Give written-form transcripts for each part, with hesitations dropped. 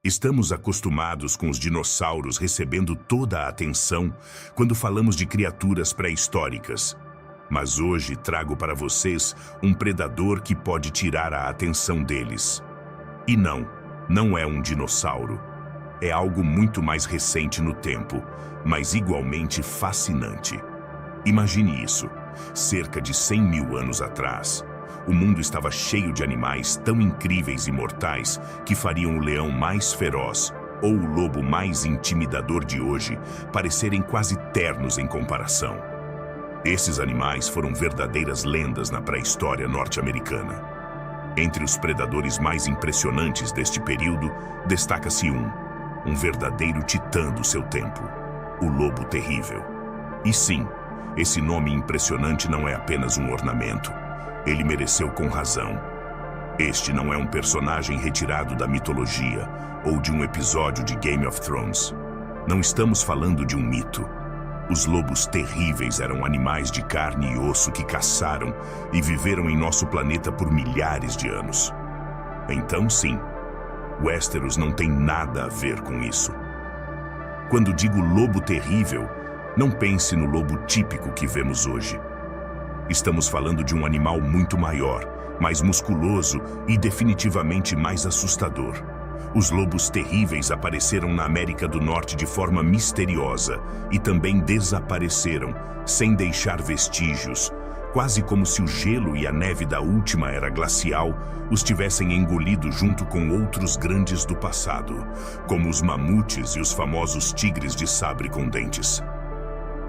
Estamos acostumados com os dinossauros recebendo toda a atenção quando falamos de criaturas pré-históricas. Mas hoje trago para vocês um predador que pode tirar a atenção deles. E não é um dinossauro. É algo muito mais recente no tempo, mas igualmente fascinante. Imagine isso. Cerca de 100 mil anos atrás, o mundo estava cheio de animais tão incríveis e mortais que fariam o leão mais feroz ou o lobo mais intimidador de hoje parecerem quase ternos em comparação. Esses animais foram verdadeiras lendas na pré-história norte-americana. Entre os predadores mais impressionantes deste período, destaca-se um verdadeiro titã do seu tempo, o lobo terrível. E sim, esse nome impressionante não é apenas um ornamento. Ele mereceu com razão. Este não é um personagem retirado da mitologia ou de um episódio de Game of Thrones. Não estamos falando de um mito. Os lobos terríveis eram animais de carne e osso que caçaram e viveram em nosso planeta por milhares de anos. Então, sim, Westeros não tem nada a ver com isso. Quando digo lobo terrível, não pense no lobo típico que vemos hoje. Estamos falando de um animal muito maior, mais musculoso e definitivamente mais assustador. Os lobos terríveis apareceram na América do Norte de forma misteriosa e também desapareceram, sem deixar vestígios, quase como se o gelo e a neve da última era glacial os tivessem engolido junto com outros grandes do passado, como os mamutes e os famosos tigres de sabre com dentes.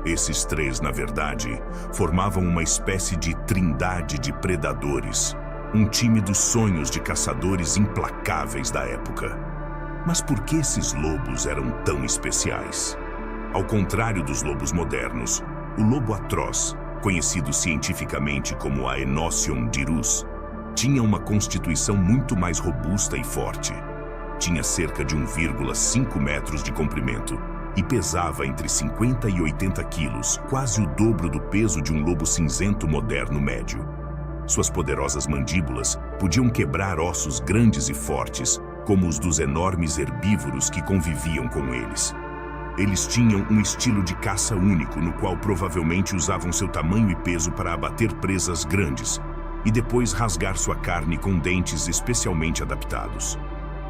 Esses três, na verdade, formavam uma espécie de trindade de predadores, um time dos sonhos de caçadores implacáveis da época. Mas por que esses lobos eram tão especiais? Ao contrário dos lobos modernos, o lobo atroz, conhecido cientificamente como Aenocion dirus, tinha uma constituição muito mais robusta e forte. Tinha cerca de 1,5 metros de comprimento e pesava entre 50 e 80 quilos, quase o dobro do peso de um lobo cinzento moderno médio. Suas poderosas mandíbulas podiam quebrar ossos grandes e fortes, como os dos enormes herbívoros que conviviam com eles. Eles tinham um estilo de caça único, no qual provavelmente usavam seu tamanho e peso para abater presas grandes e depois rasgar sua carne com dentes especialmente adaptados.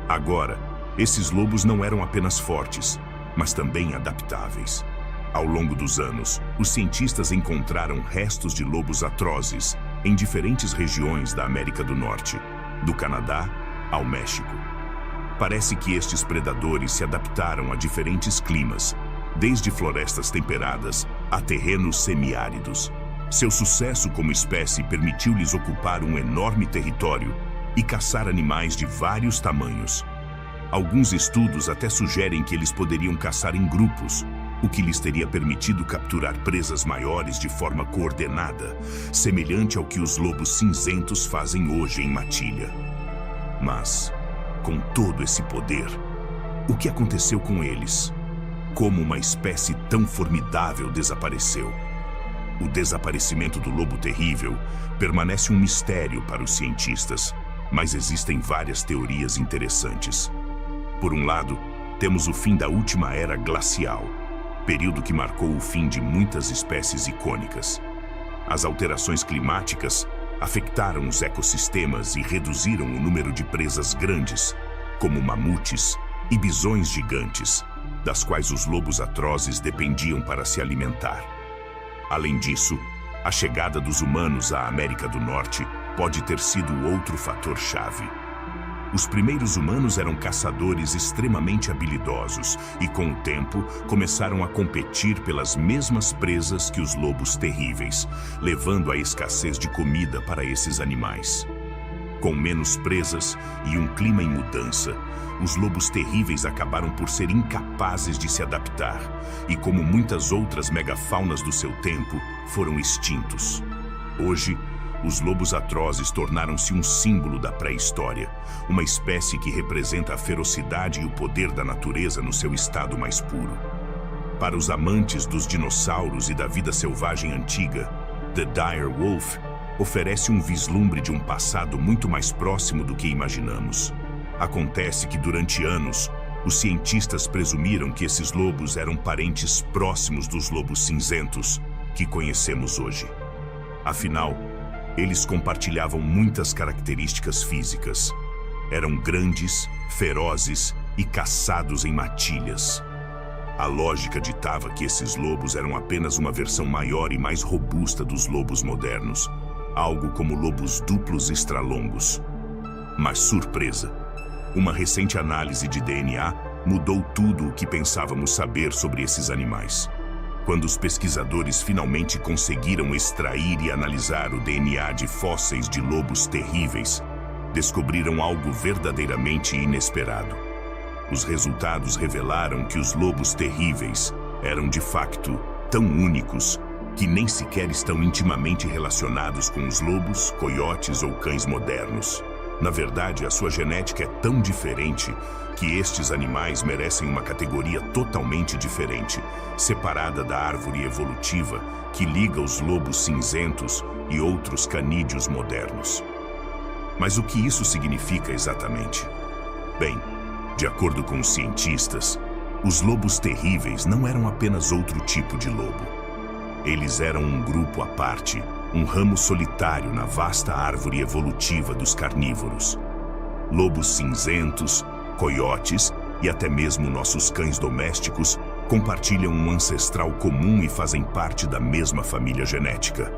Agora, esses lobos não eram apenas fortes, mas também adaptáveis. Ao longo dos anos, os cientistas encontraram restos de lobos atrozes em diferentes regiões da América do Norte, do Canadá ao México. Parece que estes predadores se adaptaram a diferentes climas, desde florestas temperadas a terrenos semiáridos. Seu sucesso como espécie permitiu-lhes ocupar um enorme território e caçar animais de vários tamanhos. Alguns estudos até sugerem que eles poderiam caçar em grupos, o que lhes teria permitido capturar presas maiores de forma coordenada, semelhante ao que os lobos cinzentos fazem hoje em matilha. Mas, com todo esse poder, o que aconteceu com eles? Como uma espécie tão formidável desapareceu? O desaparecimento do lobo terrível permanece um mistério para os cientistas, mas existem várias teorias interessantes. Por um lado, temos o fim da última era glacial, período que marcou o fim de muitas espécies icônicas. As alterações climáticas afetaram os ecossistemas e reduziram o número de presas grandes, como mamutes e bisões gigantes, das quais os lobos atrozes dependiam para se alimentar. Além disso, a chegada dos humanos à América do Norte pode ter sido outro fator-chave. Os primeiros humanos eram caçadores extremamente habilidosos e, com o tempo, começaram a competir pelas mesmas presas que os lobos terríveis, levando à escassez de comida para esses animais. Com menos presas e um clima em mudança, os lobos terríveis acabaram por ser incapazes de se adaptar e, como muitas outras megafaunas do seu tempo, foram extintos. Hoje, os lobos atrozes tornaram-se um símbolo da pré-história, uma espécie que representa a ferocidade e o poder da natureza no seu estado mais puro. Para os amantes dos dinossauros e da vida selvagem antiga, The Dire Wolf oferece um vislumbre de um passado muito mais próximo do que imaginamos. Acontece que durante anos, os cientistas presumiram que esses lobos eram parentes próximos dos lobos cinzentos que conhecemos hoje. Afinal, eles compartilhavam muitas características físicas. Eram grandes, ferozes e caçados em matilhas. A lógica ditava que esses lobos eram apenas uma versão maior e mais robusta dos lobos modernos, algo como lobos duplos extralongos. Mas surpresa! Uma recente análise de DNA mudou tudo o que pensávamos saber sobre esses animais. Quando os pesquisadores finalmente conseguiram extrair e analisar o DNA de fósseis de lobos terríveis, descobriram algo verdadeiramente inesperado. Os resultados revelaram que os lobos terríveis eram de facto tão únicos que nem sequer estão intimamente relacionados com os lobos, coiotes ou cães modernos. Na verdade, a sua genética é tão diferente que estes animais merecem uma categoria totalmente diferente, separada da árvore evolutiva que liga os lobos cinzentos e outros canídeos modernos. Mas o que isso significa exatamente? Bem, de acordo com os cientistas, os lobos terríveis não eram apenas outro tipo de lobo. Eles eram um grupo à parte, um ramo solitário na vasta árvore evolutiva dos carnívoros. Lobos cinzentos, coiotes e até mesmo nossos cães domésticos compartilham um ancestral comum e fazem parte da mesma família genética.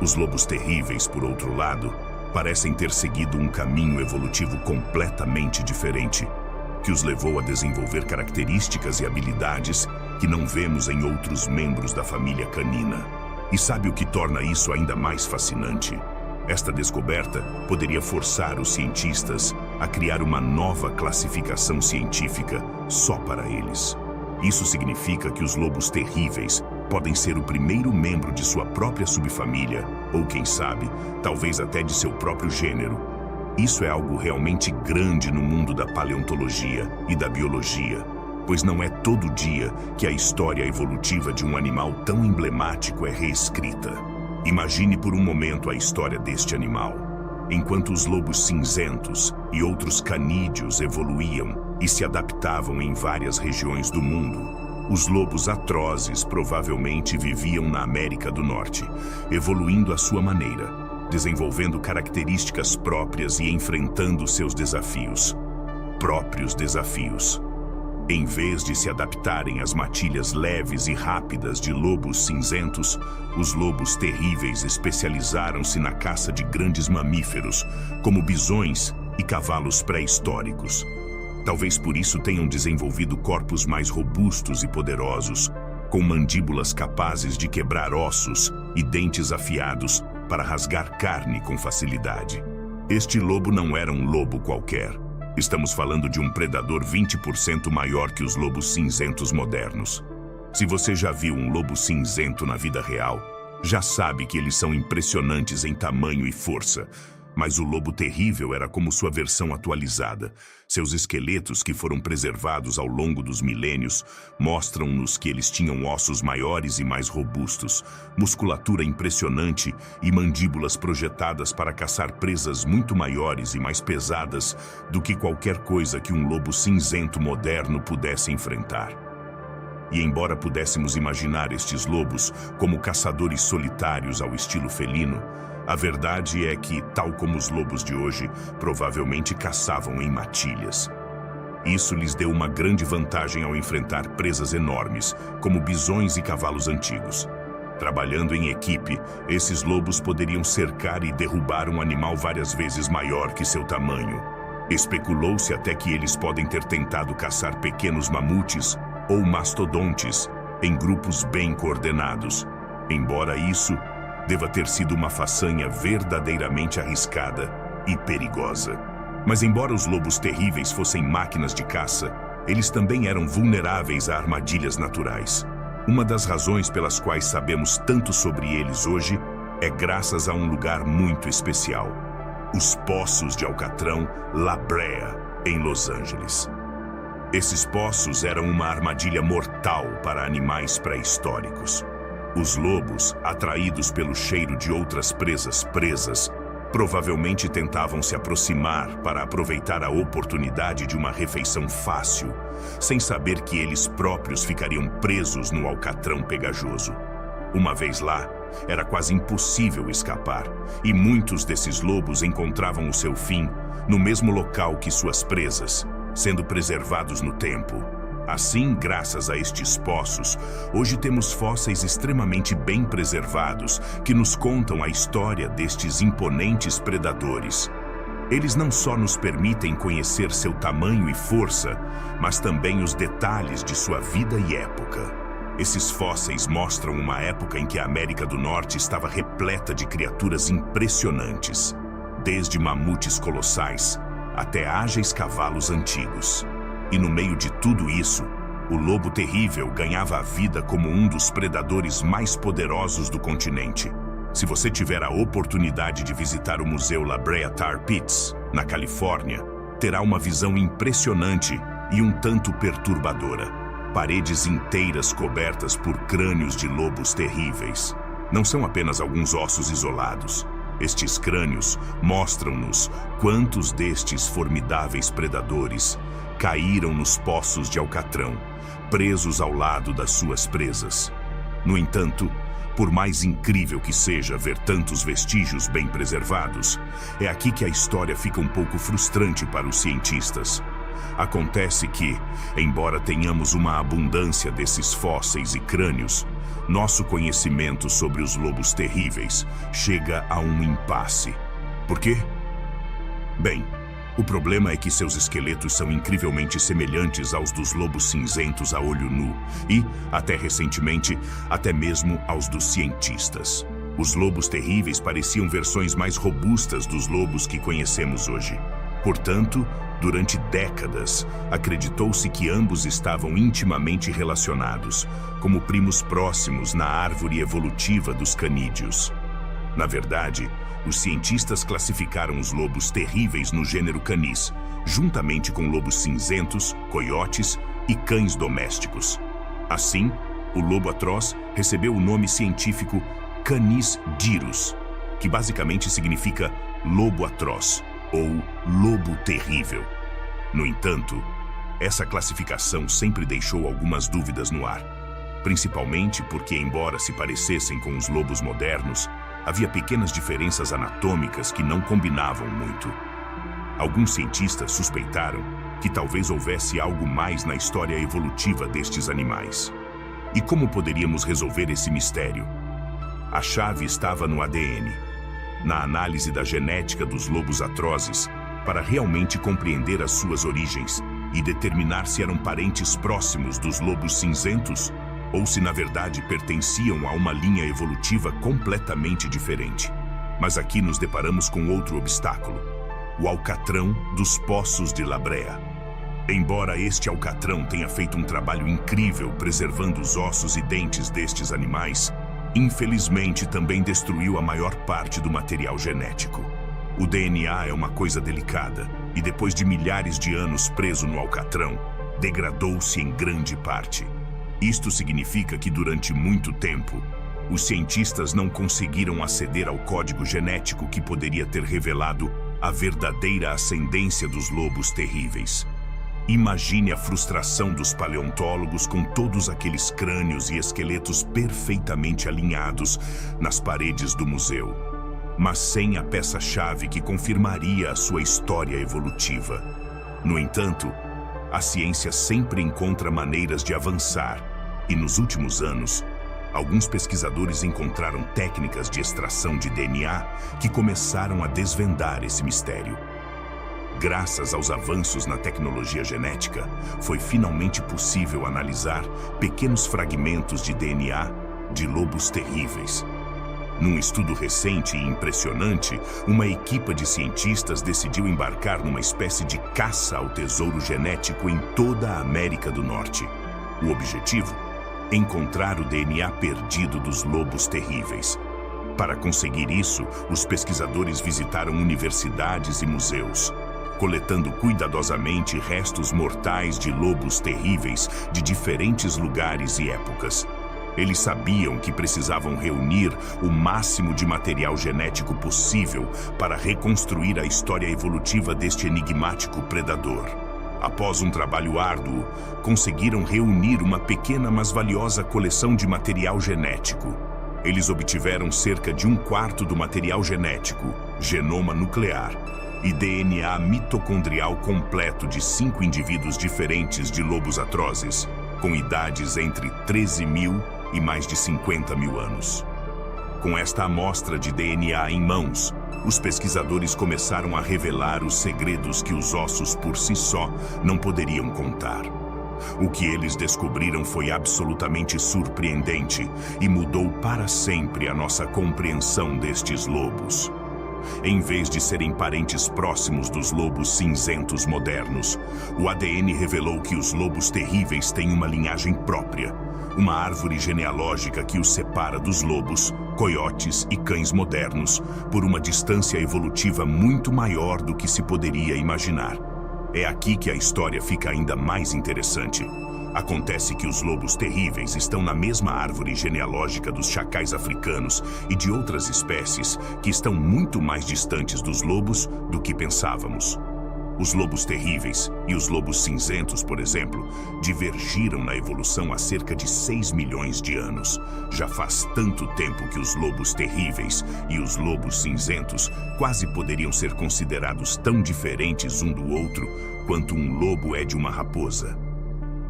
Os lobos terríveis, por outro lado, parecem ter seguido um caminho evolutivo completamente diferente, que os levou a desenvolver características e habilidades que não vemos em outros membros da família canina. E sabe o que torna isso ainda mais fascinante? Esta descoberta poderia forçar os cientistas a criar uma nova classificação científica só para eles. Isso significa que os lobos terríveis podem ser o primeiro membro de sua própria subfamília, ou quem sabe, talvez até de seu próprio gênero. Isso é algo realmente grande no mundo da paleontologia e da biologia, pois não é todo dia que a história evolutiva de um animal tão emblemático é reescrita. Imagine por um momento a história deste animal. Enquanto os lobos cinzentos e outros canídeos evoluíam e se adaptavam em várias regiões do mundo, os lobos atrozes provavelmente viviam na América do Norte, evoluindo à sua maneira, desenvolvendo características próprias e enfrentando seus desafios. Próprios desafios. Em vez de se adaptarem às matilhas leves e rápidas de lobos cinzentos, os lobos terríveis especializaram-se na caça de grandes mamíferos, como bisões e cavalos pré-históricos. Talvez por isso tenham desenvolvido corpos mais robustos e poderosos, com mandíbulas capazes de quebrar ossos e dentes afiados para rasgar carne com facilidade. Este lobo não era um lobo qualquer. Estamos falando de um predador 20% maior que os lobos cinzentos modernos. Se você já viu um lobo cinzento na vida real, já sabe que eles são impressionantes em tamanho e força. Mas o lobo terrível era como sua versão atualizada. Seus esqueletos, que foram preservados ao longo dos milênios, mostram-nos que eles tinham ossos maiores e mais robustos, musculatura impressionante e mandíbulas projetadas para caçar presas muito maiores e mais pesadas do que qualquer coisa que um lobo cinzento moderno pudesse enfrentar. E embora pudéssemos imaginar estes lobos como caçadores solitários ao estilo felino, a verdade é que, tal como os lobos de hoje, provavelmente caçavam em matilhas. Isso lhes deu uma grande vantagem ao enfrentar presas enormes, como bisões e cavalos antigos. Trabalhando em equipe, esses lobos poderiam cercar e derrubar um animal várias vezes maior que seu tamanho. Especulou-se até que eles podem ter tentado caçar pequenos mamutes ou mastodontes em grupos bem coordenados. Embora isso deva ter sido uma façanha verdadeiramente arriscada e perigosa. Mas embora os lobos terríveis fossem máquinas de caça, eles também eram vulneráveis a armadilhas naturais. Uma das razões pelas quais sabemos tanto sobre eles hoje é graças a um lugar muito especial: os Poços de Alcatrão La Brea, em Los Angeles. Esses poços eram uma armadilha mortal para animais pré-históricos. Os lobos, atraídos pelo cheiro de outras presas, Provavelmente tentavam se aproximar para aproveitar a oportunidade de uma refeição fácil, sem saber que eles próprios ficariam presos no alcatrão pegajoso. Uma vez lá, era quase impossível escapar, e muitos desses lobos encontravam o seu fim no mesmo local que suas presas, sendo preservados no tempo. Assim, graças a estes poços, hoje temos fósseis extremamente bem preservados que nos contam a história destes imponentes predadores. Eles não só nos permitem conhecer seu tamanho e força, mas também os detalhes de sua vida e época. Esses fósseis mostram uma época em que a América do Norte estava repleta de criaturas impressionantes, desde mamutes colossais até ágeis cavalos antigos. E no meio de tudo isso, o lobo terrível ganhava a vida como um dos predadores mais poderosos do continente. Se você tiver a oportunidade de visitar o Museu La Brea Tar Pits, na Califórnia, terá uma visão impressionante e um tanto perturbadora. Paredes inteiras cobertas por crânios de lobos terríveis. Não são apenas alguns ossos isolados. Estes crânios mostram-nos quantos destes formidáveis predadores caíram nos poços de alcatrão, presos ao lado das suas presas. No entanto, por mais incrível que seja ver tantos vestígios bem preservados, é aqui que a história fica um pouco frustrante para os cientistas. Acontece que, embora tenhamos uma abundância desses fósseis e crânios, nosso conhecimento sobre os lobos terríveis chega a um impasse. Por quê? Bem, o problema é que seus esqueletos são incrivelmente semelhantes aos dos lobos cinzentos a olho nu e, até recentemente, até mesmo aos dos cientistas. Os lobos terríveis pareciam versões mais robustas dos lobos que conhecemos hoje. Portanto, durante décadas, acreditou-se que ambos estavam intimamente relacionados, como primos próximos na árvore evolutiva dos canídeos. Na verdade, os cientistas classificaram os lobos terríveis no gênero Canis, juntamente com lobos cinzentos, coiotes e cães domésticos. Assim, o lobo atroz recebeu o nome científico Canis dirus, que basicamente significa lobo atroz ou lobo terrível. No entanto, essa classificação sempre deixou algumas dúvidas no ar, principalmente porque, embora se parecessem com os lobos modernos, havia pequenas diferenças anatômicas que não combinavam muito. Alguns cientistas suspeitaram que talvez houvesse algo mais na história evolutiva destes animais. E como poderíamos resolver esse mistério? A chave estava no ADN, na análise da genética dos lobos atrozes, para realmente compreender as suas origens e determinar se eram parentes próximos dos lobos cinzentos ou se, na verdade, pertenciam a uma linha evolutiva completamente diferente. Mas aqui nos deparamos com outro obstáculo: o alcatrão dos poços de La Brea. Embora este alcatrão tenha feito um trabalho incrível preservando os ossos e dentes destes animais, infelizmente também destruiu a maior parte do material genético. O DNA é uma coisa delicada e, depois de milhares de anos preso no alcatrão, degradou-se em grande parte. Isto significa que, durante muito tempo, os cientistas não conseguiram aceder ao código genético que poderia ter revelado a verdadeira ascendência dos lobos terríveis. Imagine a frustração dos paleontólogos com todos aqueles crânios e esqueletos perfeitamente alinhados nas paredes do museu, mas sem a peça-chave que confirmaria a sua história evolutiva. No entanto, a ciência sempre encontra maneiras de avançar, e nos últimos anos, alguns pesquisadores encontraram técnicas de extração de DNA que começaram a desvendar esse mistério. Graças aos avanços na tecnologia genética, foi finalmente possível analisar pequenos fragmentos de DNA de lobos terríveis. Num estudo recente e impressionante, uma equipe de cientistas decidiu embarcar numa espécie de caça ao tesouro genético em toda a América do Norte. O objetivo? Encontrar o DNA perdido dos lobos terríveis. Para conseguir isso, os pesquisadores visitaram universidades e museus, coletando cuidadosamente restos mortais de lobos terríveis de diferentes lugares e épocas. Eles sabiam que precisavam reunir o máximo de material genético possível para reconstruir a história evolutiva deste enigmático predador. Após um trabalho árduo, conseguiram reunir uma pequena mas valiosa coleção de material genético. Eles obtiveram cerca de 1/4 do material genético, genoma nuclear e DNA mitocondrial completo de 5 indivíduos diferentes de lobos atrozes, com idades entre 13.000 e mais de 50.000 anos. Com esta amostra de DNA em mãos, os pesquisadores começaram a revelar os segredos que os ossos por si só não poderiam contar. O que eles descobriram foi absolutamente surpreendente e mudou para sempre a nossa compreensão destes lobos. Em vez de serem parentes próximos dos lobos cinzentos modernos, o ADN revelou que os lobos terríveis têm uma linhagem própria, uma árvore genealógica que os separa dos lobos, coiotes e cães modernos por uma distância evolutiva muito maior do que se poderia imaginar. É aqui que a história fica ainda mais interessante. Acontece que os lobos terríveis estão na mesma árvore genealógica dos chacais africanos e de outras espécies que estão muito mais distantes dos lobos do que pensávamos. Os lobos terríveis e os lobos cinzentos, por exemplo, divergiram na evolução há cerca de 6 milhões de anos. Já faz tanto tempo que os lobos terríveis e os lobos cinzentos quase poderiam ser considerados tão diferentes um do outro quanto um lobo é de uma raposa.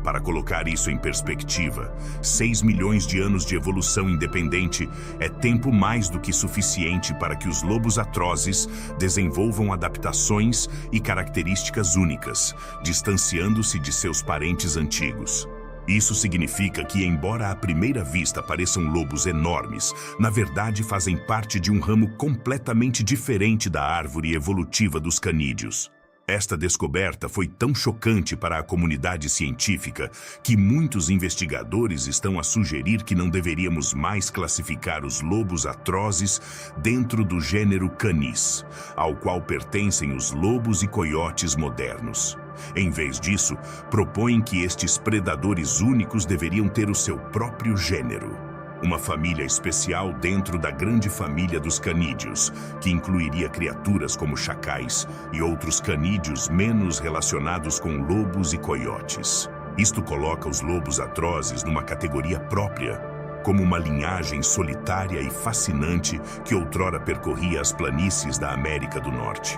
Para colocar isso em perspectiva, 6 milhões de anos de evolução independente é tempo mais do que suficiente para que os lobos atrozes desenvolvam adaptações e características únicas, distanciando-se de seus parentes antigos. Isso significa que, embora à primeira vista pareçam lobos enormes, na verdade fazem parte de um ramo completamente diferente da árvore evolutiva dos canídeos. Esta descoberta foi tão chocante para a comunidade científica que muitos investigadores estão a sugerir que não deveríamos mais classificar os lobos atrozes dentro do gênero Canis, ao qual pertencem os lobos e coiotes modernos. Em vez disso, propõem que estes predadores únicos deveriam ter o seu próprio gênero. Uma família especial dentro da grande família dos canídeos, que incluiria criaturas como chacais e outros canídeos menos relacionados com lobos e coiotes. Isto coloca os lobos atrozes numa categoria própria, como uma linhagem solitária e fascinante que outrora percorria as planícies da América do Norte.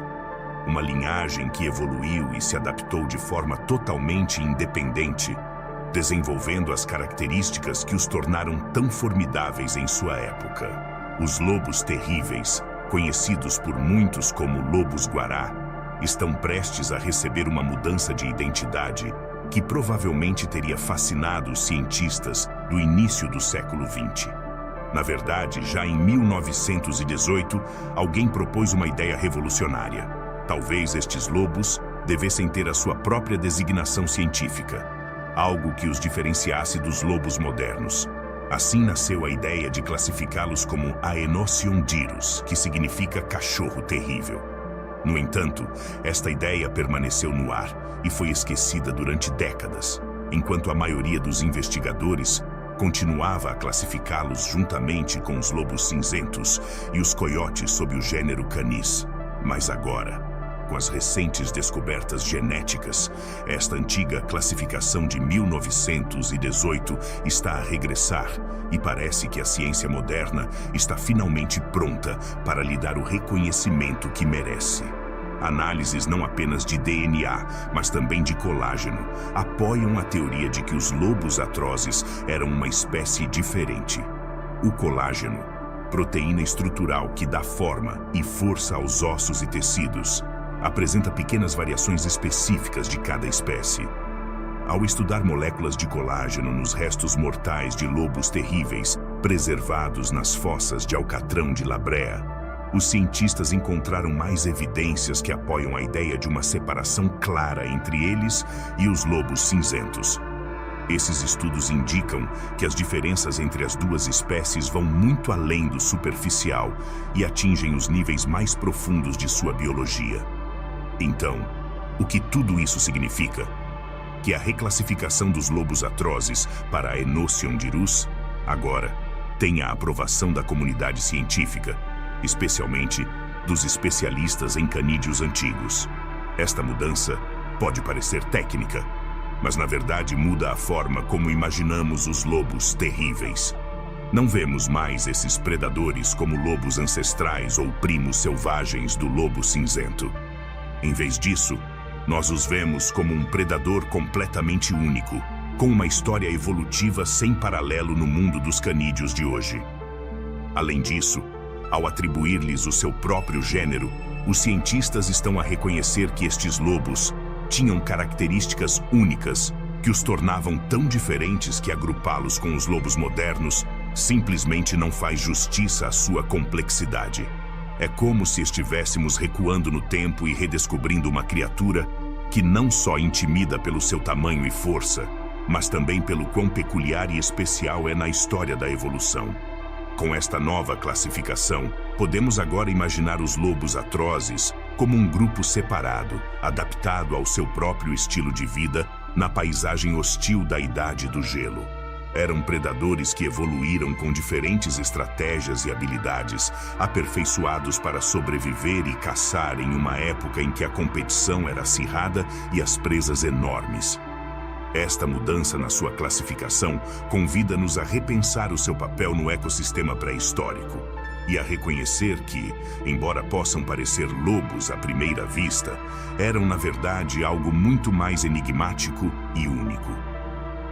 Uma linhagem que evoluiu e se adaptou de forma totalmente independente, desenvolvendo as características que os tornaram tão formidáveis em sua época. Os lobos terríveis, conhecidos por muitos como lobos-guará, estão prestes a receber uma mudança de identidade que provavelmente teria fascinado os cientistas do início do século XX. Na verdade, já em 1918, alguém propôs uma ideia revolucionária. Talvez estes lobos devessem ter a sua própria designação científica, algo que os diferenciasse dos lobos modernos. Assim nasceu a ideia de classificá-los como Aenocyon-Dirus, que significa cachorro terrível. No entanto, esta ideia permaneceu no ar e foi esquecida durante décadas, enquanto a maioria dos investigadores continuava a classificá-los juntamente com os lobos cinzentos e os coiotes sob o gênero Canis. Mas agora, com as recentes descobertas genéticas, esta antiga classificação de 1918 está a regressar e parece que a ciência moderna está finalmente pronta para lhe dar o reconhecimento que merece. Análises não apenas de DNA, mas também de colágeno, apoiam a teoria de que os lobos atrozes eram uma espécie diferente. O colágeno, proteína estrutural que dá forma e força aos ossos e tecidos, apresenta pequenas variações específicas de cada espécie. Ao estudar moléculas de colágeno nos restos mortais de lobos terríveis preservados nas fossas de Alcatrão de La Brea, os cientistas encontraram mais evidências que apoiam a ideia de uma separação clara entre eles e os lobos cinzentos. Esses estudos indicam que as diferenças entre as duas espécies vão muito além do superficial e atingem os níveis mais profundos de sua biologia. Então, o que tudo isso significa? Que a reclassificação dos lobos atrozes para Aenocyon-Dirus Agora, tem a aprovação da comunidade científica, especialmente dos especialistas em canídeos antigos. Esta mudança pode parecer técnica, mas na verdade muda a forma como imaginamos os lobos terríveis. Não vemos mais esses predadores como lobos ancestrais ou primos selvagens do lobo cinzento. Em vez disso, nós os vemos como um predador completamente único, com uma história evolutiva sem paralelo no mundo dos canídeos de hoje. Além disso, ao atribuir-lhes o seu próprio gênero, os cientistas estão a reconhecer que estes lobos tinham características únicas que os tornavam tão diferentes que agrupá-los com os lobos modernos simplesmente não faz justiça à sua complexidade. É como se estivéssemos recuando no tempo e redescobrindo uma criatura que não só intimida pelo seu tamanho e força, mas também pelo quão peculiar e especial é na história da evolução. Com esta nova classificação, podemos agora imaginar os lobos atrozes como um grupo separado, adaptado ao seu próprio estilo de vida na paisagem hostil da Idade do Gelo. Eram predadores que evoluíram com diferentes estratégias e habilidades, aperfeiçoados para sobreviver e caçar em uma época em que a competição era acirrada e as presas enormes. Esta mudança na sua classificação convida-nos a repensar o seu papel no ecossistema pré-histórico e a reconhecer que, embora possam parecer lobos à primeira vista, eram na verdade algo muito mais enigmático e único.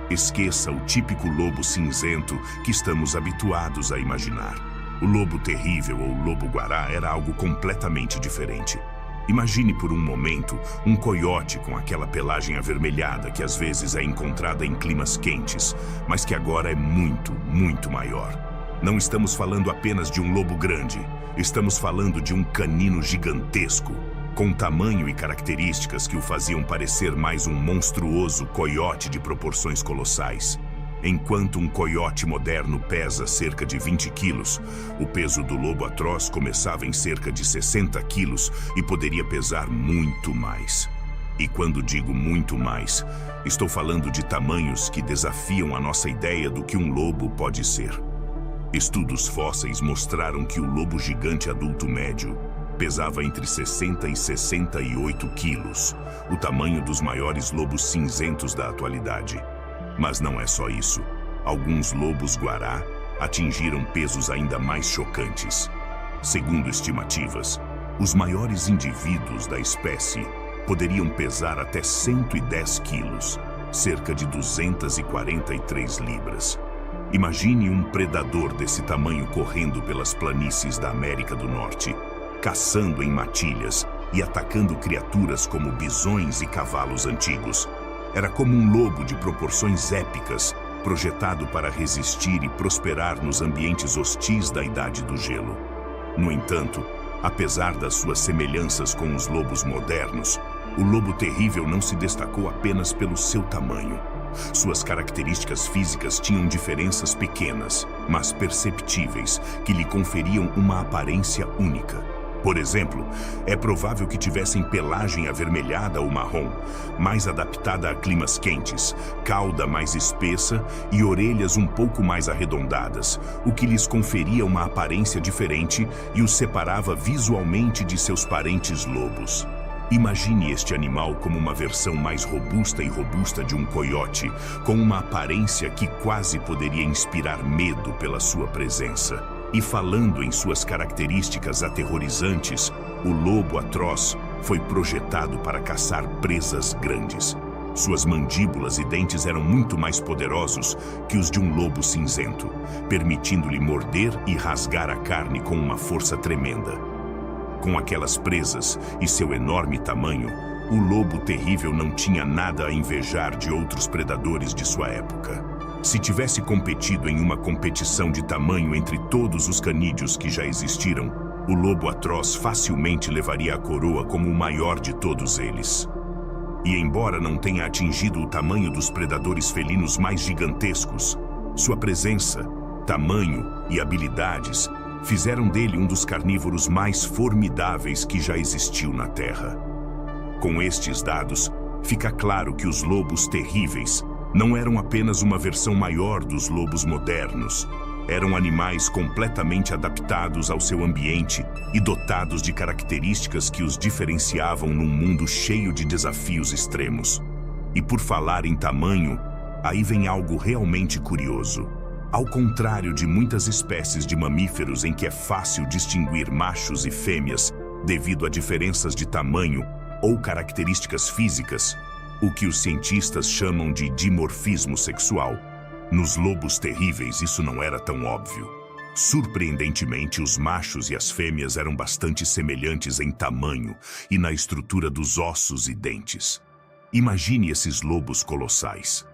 Esqueça o típico lobo cinzento que estamos habituados a imaginar. O lobo terrível ou lobo-guará era algo completamente diferente. Imagine por um momento um coiote com aquela pelagem avermelhada que às vezes é encontrada em climas quentes, mas que agora é muito, muito maior. Não estamos falando apenas de um lobo grande, estamos falando de um canino gigantesco, com tamanho e características que o faziam parecer mais um monstruoso coiote de proporções colossais. Enquanto um coiote moderno pesa cerca de 20 quilos, o peso do lobo atroz começava em cerca de 60 quilos e poderia pesar muito mais. E quando digo muito mais, estou falando de tamanhos que desafiam a nossa ideia do que um lobo pode ser. Estudos fósseis mostraram que o lobo gigante adulto médio pesava entre 60 e 68 quilos, o tamanho dos maiores lobos cinzentos da atualidade. Mas não é só isso. Alguns lobos-guará atingiram pesos ainda mais chocantes. Segundo estimativas, os maiores indivíduos da espécie poderiam pesar até 110 quilos, cerca de 243 libras. Imagine um predador desse tamanho correndo pelas planícies da América do Norte, caçando em matilhas e atacando criaturas como bisões e cavalos antigos. Era como um lobo de proporções épicas, projetado para resistir e prosperar nos ambientes hostis da Idade do Gelo. No entanto, apesar das suas semelhanças com os lobos modernos, o lobo terrível não se destacou apenas pelo seu tamanho. Suas características físicas tinham diferenças pequenas, mas perceptíveis, que lhe conferiam uma aparência única. Por exemplo, é provável que tivessem pelagem avermelhada ou marrom, mais adaptada a climas quentes, cauda mais espessa e orelhas um pouco mais arredondadas, o que lhes conferia uma aparência diferente e os separava visualmente de seus parentes lobos. Imagine este animal como uma versão mais robusta e robusta de um coiote, com uma aparência que quase poderia inspirar medo pela sua presença. E falando em suas características aterrorizantes, o lobo atroz foi projetado para caçar presas grandes. Suas mandíbulas e dentes eram muito mais poderosos que os de um lobo cinzento, permitindo-lhe morder e rasgar a carne com uma força tremenda. Com aquelas presas e seu enorme tamanho, o lobo terrível não tinha nada a invejar de outros predadores de sua época. Se tivesse competido em uma competição de tamanho entre todos os canídeos que já existiram, o lobo atroz facilmente levaria a coroa como o maior de todos eles. E embora não tenha atingido o tamanho dos predadores felinos mais gigantescos, sua presença, tamanho e habilidades fizeram dele um dos carnívoros mais formidáveis que já existiu na Terra. Com estes dados, fica claro que os lobos terríveis Não eram apenas uma versão maior dos lobos modernos. Eram animais completamente adaptados ao seu ambiente e dotados de características que os diferenciavam num mundo cheio de desafios extremos. E por falar em tamanho, aí vem algo realmente curioso. Ao contrário de muitas espécies de mamíferos em que é fácil distinguir machos e fêmeas devido a diferenças de tamanho ou características físicas, o que os cientistas chamam de dimorfismo sexual, nos lobos terríveis isso não era tão óbvio. Surpreendentemente, os machos e as fêmeas eram bastante semelhantes em tamanho e na estrutura dos ossos e dentes. Imagine esses lobos colossais.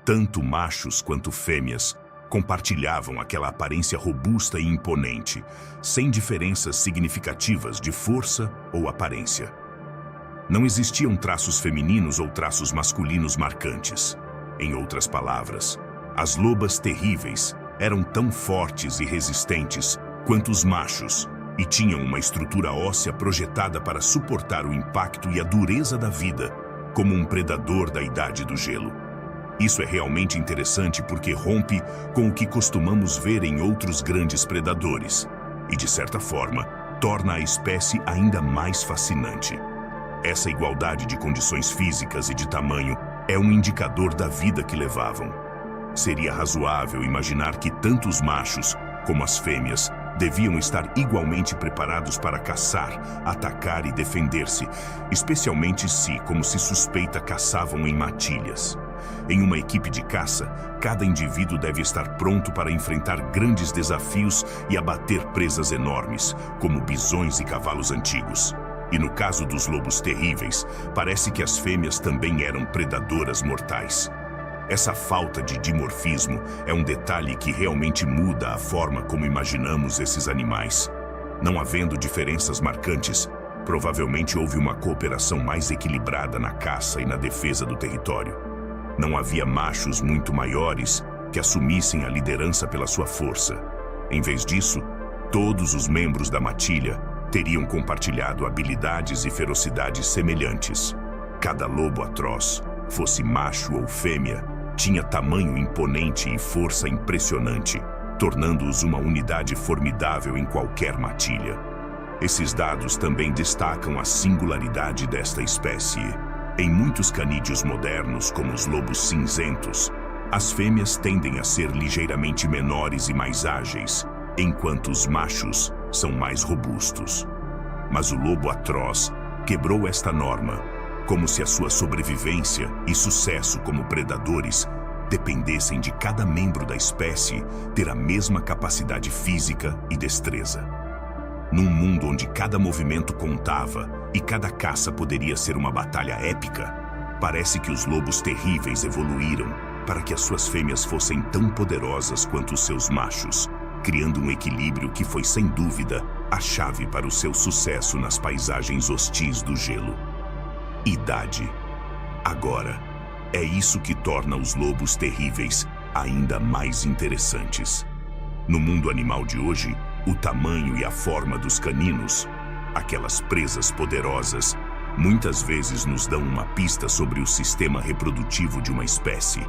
Tanto machos quanto fêmeas compartilhavam aquela aparência robusta e imponente, sem diferenças significativas de força ou aparência. Não existiam traços femininos ou traços masculinos marcantes. Em outras palavras, as lobas terríveis eram tão fortes e resistentes quanto os machos e tinham uma estrutura óssea projetada para suportar o impacto e a dureza da vida, como um predador da Idade do Gelo. Isso é realmente interessante porque rompe com o que costumamos ver em outros grandes predadores e, de certa forma, torna a espécie ainda mais fascinante. Essa igualdade de condições físicas e de tamanho é um indicador da vida que levavam. Seria razoável imaginar que tanto os machos como as fêmeas deviam estar igualmente preparados para caçar, atacar e defender-se, especialmente se, como se suspeita, caçavam em matilhas. Em uma equipe de caça, cada indivíduo deve estar pronto para enfrentar grandes desafios e abater presas enormes, como bisões e cavalos antigos. E no caso dos lobos terríveis, parece que as fêmeas também eram predadoras mortais. Essa falta de dimorfismo é um detalhe que realmente muda a forma como imaginamos esses animais. Não havendo diferenças marcantes, provavelmente houve uma cooperação mais equilibrada na caça e na defesa do território. Não havia machos muito maiores que assumissem a liderança pela sua força. Em vez disso, todos os membros da matilha teriam compartilhado habilidades e ferocidades semelhantes. Cada lobo atroz, fosse macho ou fêmea, tinha tamanho imponente e força impressionante, tornando-os uma unidade formidável em qualquer matilha. Esses dados também destacam a singularidade desta espécie. Em muitos canídeos modernos, como os lobos cinzentos, as fêmeas tendem a ser ligeiramente menores e mais ágeis, enquanto os machos são mais robustos. Mas o lobo atroz quebrou esta norma, como se a sua sobrevivência e sucesso como predadores dependessem de cada membro da espécie ter a mesma capacidade física e destreza. Num mundo onde cada movimento contava e cada caça poderia ser uma batalha épica, parece que os lobos terríveis evoluíram para que as suas fêmeas fossem tão poderosas quanto os seus machos, criando um equilíbrio que foi, sem dúvida, a chave para o seu sucesso nas paisagens hostis do gelo. Idade. Agora, é isso que torna os lobos terríveis ainda mais interessantes. No mundo animal de hoje, o tamanho e a forma dos caninos, aquelas presas poderosas, muitas vezes nos dão uma pista sobre o sistema reprodutivo de uma espécie.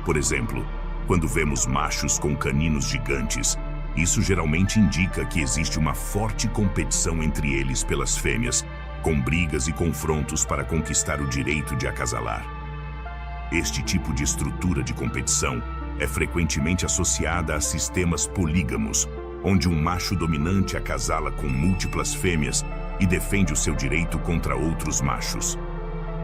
Por exemplo, quando vemos machos com caninos gigantes, isso geralmente indica que existe uma forte competição entre eles pelas fêmeas, com brigas e confrontos para conquistar o direito de acasalar. Este tipo de estrutura de competição é frequentemente associada a sistemas polígamos, onde um macho dominante acasala com múltiplas fêmeas e defende o seu direito contra outros machos.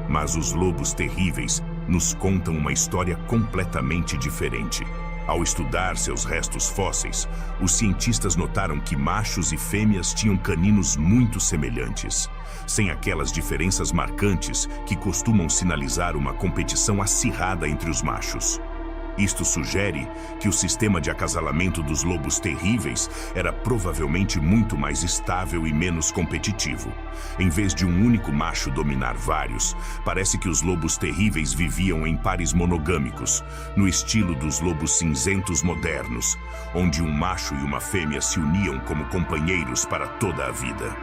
Mas os lobos terríveis nos contam uma história completamente diferente. Ao estudar seus restos fósseis, os cientistas notaram que machos e fêmeas tinham caninos muito semelhantes, sem aquelas diferenças marcantes que costumam sinalizar uma competição acirrada entre os machos. Isto sugere que o sistema de acasalamento dos lobos terríveis era provavelmente muito mais estável e menos competitivo. Em vez de um único macho dominar vários, parece que os lobos terríveis viviam em pares monogâmicos, no estilo dos lobos cinzentos modernos, onde um macho e uma fêmea se uniam como companheiros para toda a vida.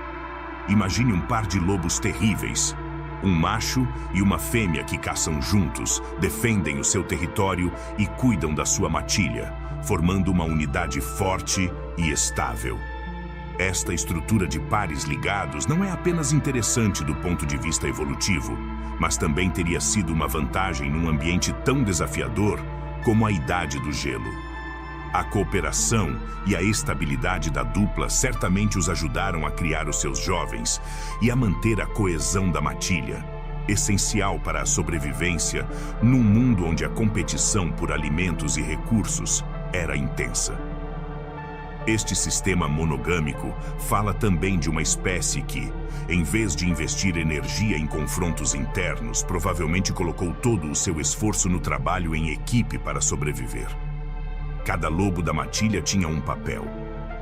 Imagine um par de lobos terríveis. Um macho e uma fêmea que caçam juntos, defendem o seu território e cuidam da sua matilha, formando uma unidade forte e estável. Esta estrutura de pares ligados não é apenas interessante do ponto de vista evolutivo, mas também teria sido uma vantagem num ambiente tão desafiador como a Idade do Gelo. A cooperação e a estabilidade da dupla certamente os ajudaram a criar os seus jovens e a manter a coesão da matilha, essencial para a sobrevivência num mundo onde a competição por alimentos e recursos era intensa. Este sistema monogâmico fala também de uma espécie que, em vez de investir energia em confrontos internos, provavelmente colocou todo o seu esforço no trabalho em equipe para sobreviver. Cada lobo da matilha tinha um papel,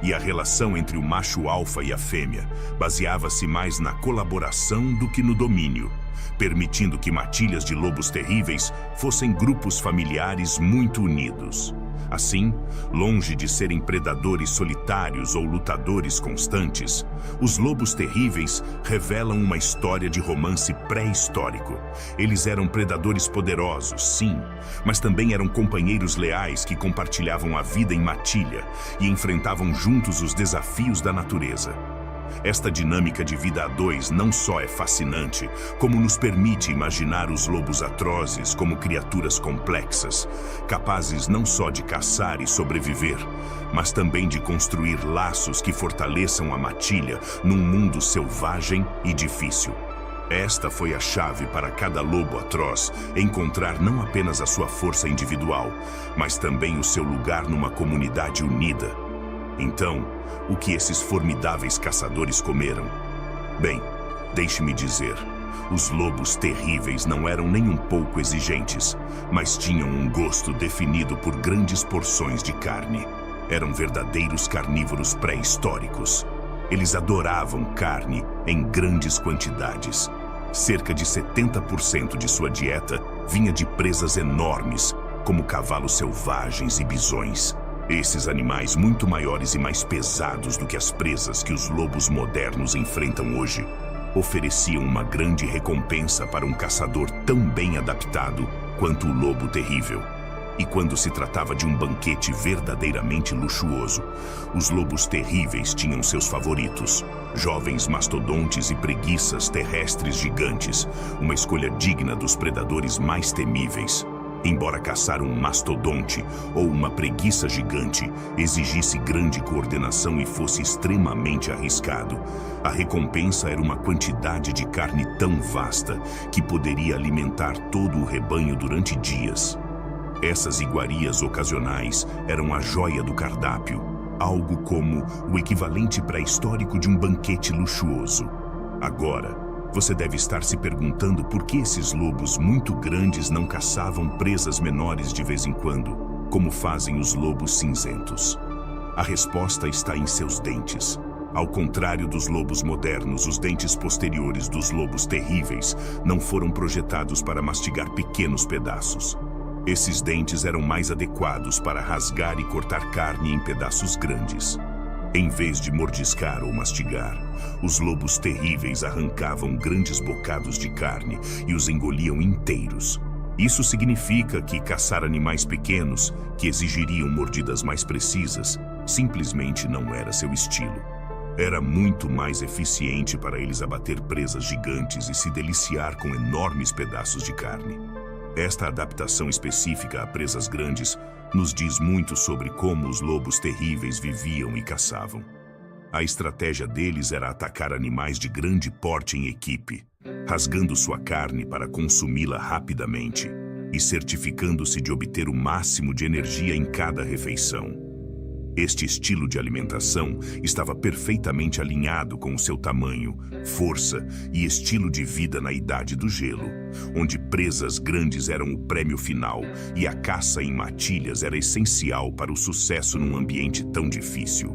e a relação entre o macho alfa e a fêmea baseava-se mais na colaboração do que no domínio, permitindo que matilhas de lobos terríveis fossem grupos familiares muito unidos. Assim, longe de serem predadores solitários ou lutadores constantes, os lobos terríveis revelam uma história de romance pré-histórico. Eles eram predadores poderosos, sim, mas também eram companheiros leais que compartilhavam a vida em matilha e enfrentavam juntos os desafios da natureza. Esta dinâmica de vida a dois não só é fascinante, como nos permite imaginar os lobos atrozes como criaturas complexas, capazes não só de caçar e sobreviver, mas também de construir laços que fortaleçam a matilha num mundo selvagem e difícil. Esta foi a chave para cada lobo atroz encontrar não apenas a sua força individual, mas também o seu lugar numa comunidade unida. Então, o que esses formidáveis caçadores comeram? Bem, deixe-me dizer, os lobos terríveis não eram nem um pouco exigentes, mas tinham um gosto definido por grandes porções de carne. Eram verdadeiros carnívoros pré-históricos. Eles adoravam carne em grandes quantidades. Cerca de 70% de sua dieta vinha de presas enormes, como cavalos selvagens e bisões. Esses animais muito maiores e mais pesados do que as presas que os lobos modernos enfrentam hoje, ofereciam uma grande recompensa para um caçador tão bem adaptado quanto o lobo terrível. E quando se tratava de um banquete verdadeiramente luxuoso, os lobos terríveis tinham seus favoritos, jovens mastodontes e preguiças terrestres gigantes, uma escolha digna dos predadores mais temíveis. Embora caçar um mastodonte ou uma preguiça gigante exigisse grande coordenação e fosse extremamente arriscado, a recompensa era uma quantidade de carne tão vasta que poderia alimentar todo o rebanho durante dias. Essas iguarias ocasionais eram a joia do cardápio, algo como o equivalente pré-histórico de um banquete luxuoso. Agora, você deve estar se perguntando por que esses lobos muito grandes não caçavam presas menores de vez em quando, como fazem os lobos cinzentos. A resposta está em seus dentes. Ao contrário dos lobos modernos, os dentes posteriores dos lobos terríveis não foram projetados para mastigar pequenos pedaços. Esses dentes eram mais adequados para rasgar e cortar carne em pedaços grandes. Em vez de mordiscar ou mastigar, os lobos terríveis arrancavam grandes bocados de carne e os engoliam inteiros. Isso significa que caçar animais pequenos, que exigiriam mordidas mais precisas, simplesmente não era seu estilo. Era muito mais eficiente para eles abater presas gigantes e se deliciar com enormes pedaços de carne. Esta adaptação específica a presas grandes nos diz muito sobre como os lobos terríveis viviam e caçavam. A estratégia deles era atacar animais de grande porte em equipe, rasgando sua carne para consumi-la rapidamente e certificando-se de obter o máximo de energia em cada refeição. Este estilo de alimentação estava perfeitamente alinhado com o seu tamanho, força e estilo de vida na Idade do Gelo, onde presas grandes eram o prêmio final e a caça em matilhas era essencial para o sucesso num ambiente tão difícil.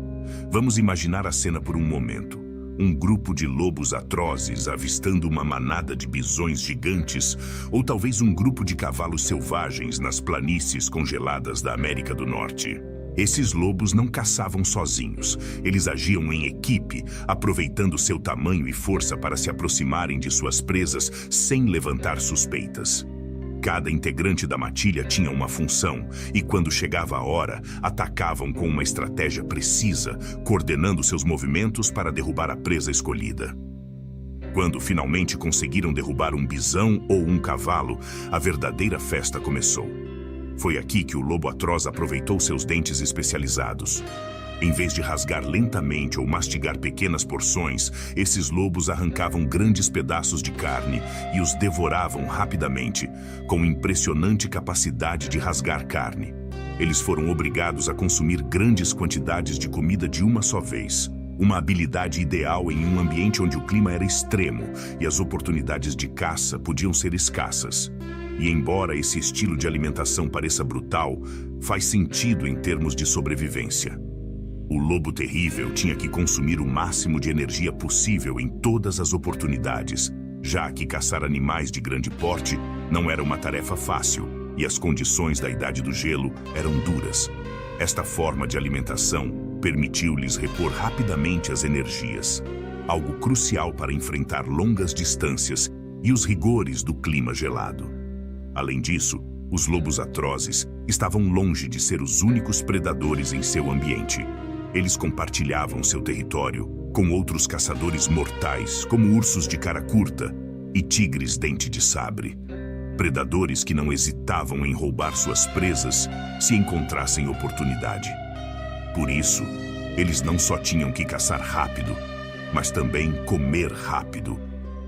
Vamos imaginar a cena por um momento. Um grupo de lobos atrozes avistando uma manada de bisões gigantes ou talvez um grupo de cavalos selvagens nas planícies congeladas da América do Norte. Esses lobos não caçavam sozinhos. Eles agiam em equipe, aproveitando seu tamanho e força para se aproximarem de suas presas sem levantar suspeitas. Cada integrante da matilha tinha uma função, e quando chegava a hora, atacavam com uma estratégia precisa, coordenando seus movimentos para derrubar a presa escolhida. Quando finalmente conseguiram derrubar um bisão ou um cavalo, a verdadeira festa começou. Foi aqui que o lobo atroz aproveitou seus dentes especializados. Em vez de rasgar lentamente ou mastigar pequenas porções, esses lobos arrancavam grandes pedaços de carne e os devoravam rapidamente, com impressionante capacidade de rasgar carne. Eles foram obrigados a consumir grandes quantidades de comida de uma só vez. Uma habilidade ideal em um ambiente onde o clima era extremo e as oportunidades de caça podiam ser escassas. E embora esse estilo de alimentação pareça brutal, faz sentido em termos de sobrevivência. O lobo terrível tinha que consumir o máximo de energia possível em todas as oportunidades, já que caçar animais de grande porte não era uma tarefa fácil e as condições da Idade do Gelo eram duras. Esta forma de alimentação permitiu-lhes repor rapidamente as energias, algo crucial para enfrentar longas distâncias e os rigores do clima gelado. Além disso, os lobos atrozes estavam longe de ser os únicos predadores em seu ambiente. Eles compartilhavam seu território com outros caçadores mortais, como ursos de cara curta e tigres dente de sabre. Predadores que não hesitavam em roubar suas presas se encontrassem oportunidade. Por isso, eles não só tinham que caçar rápido, mas também comer rápido,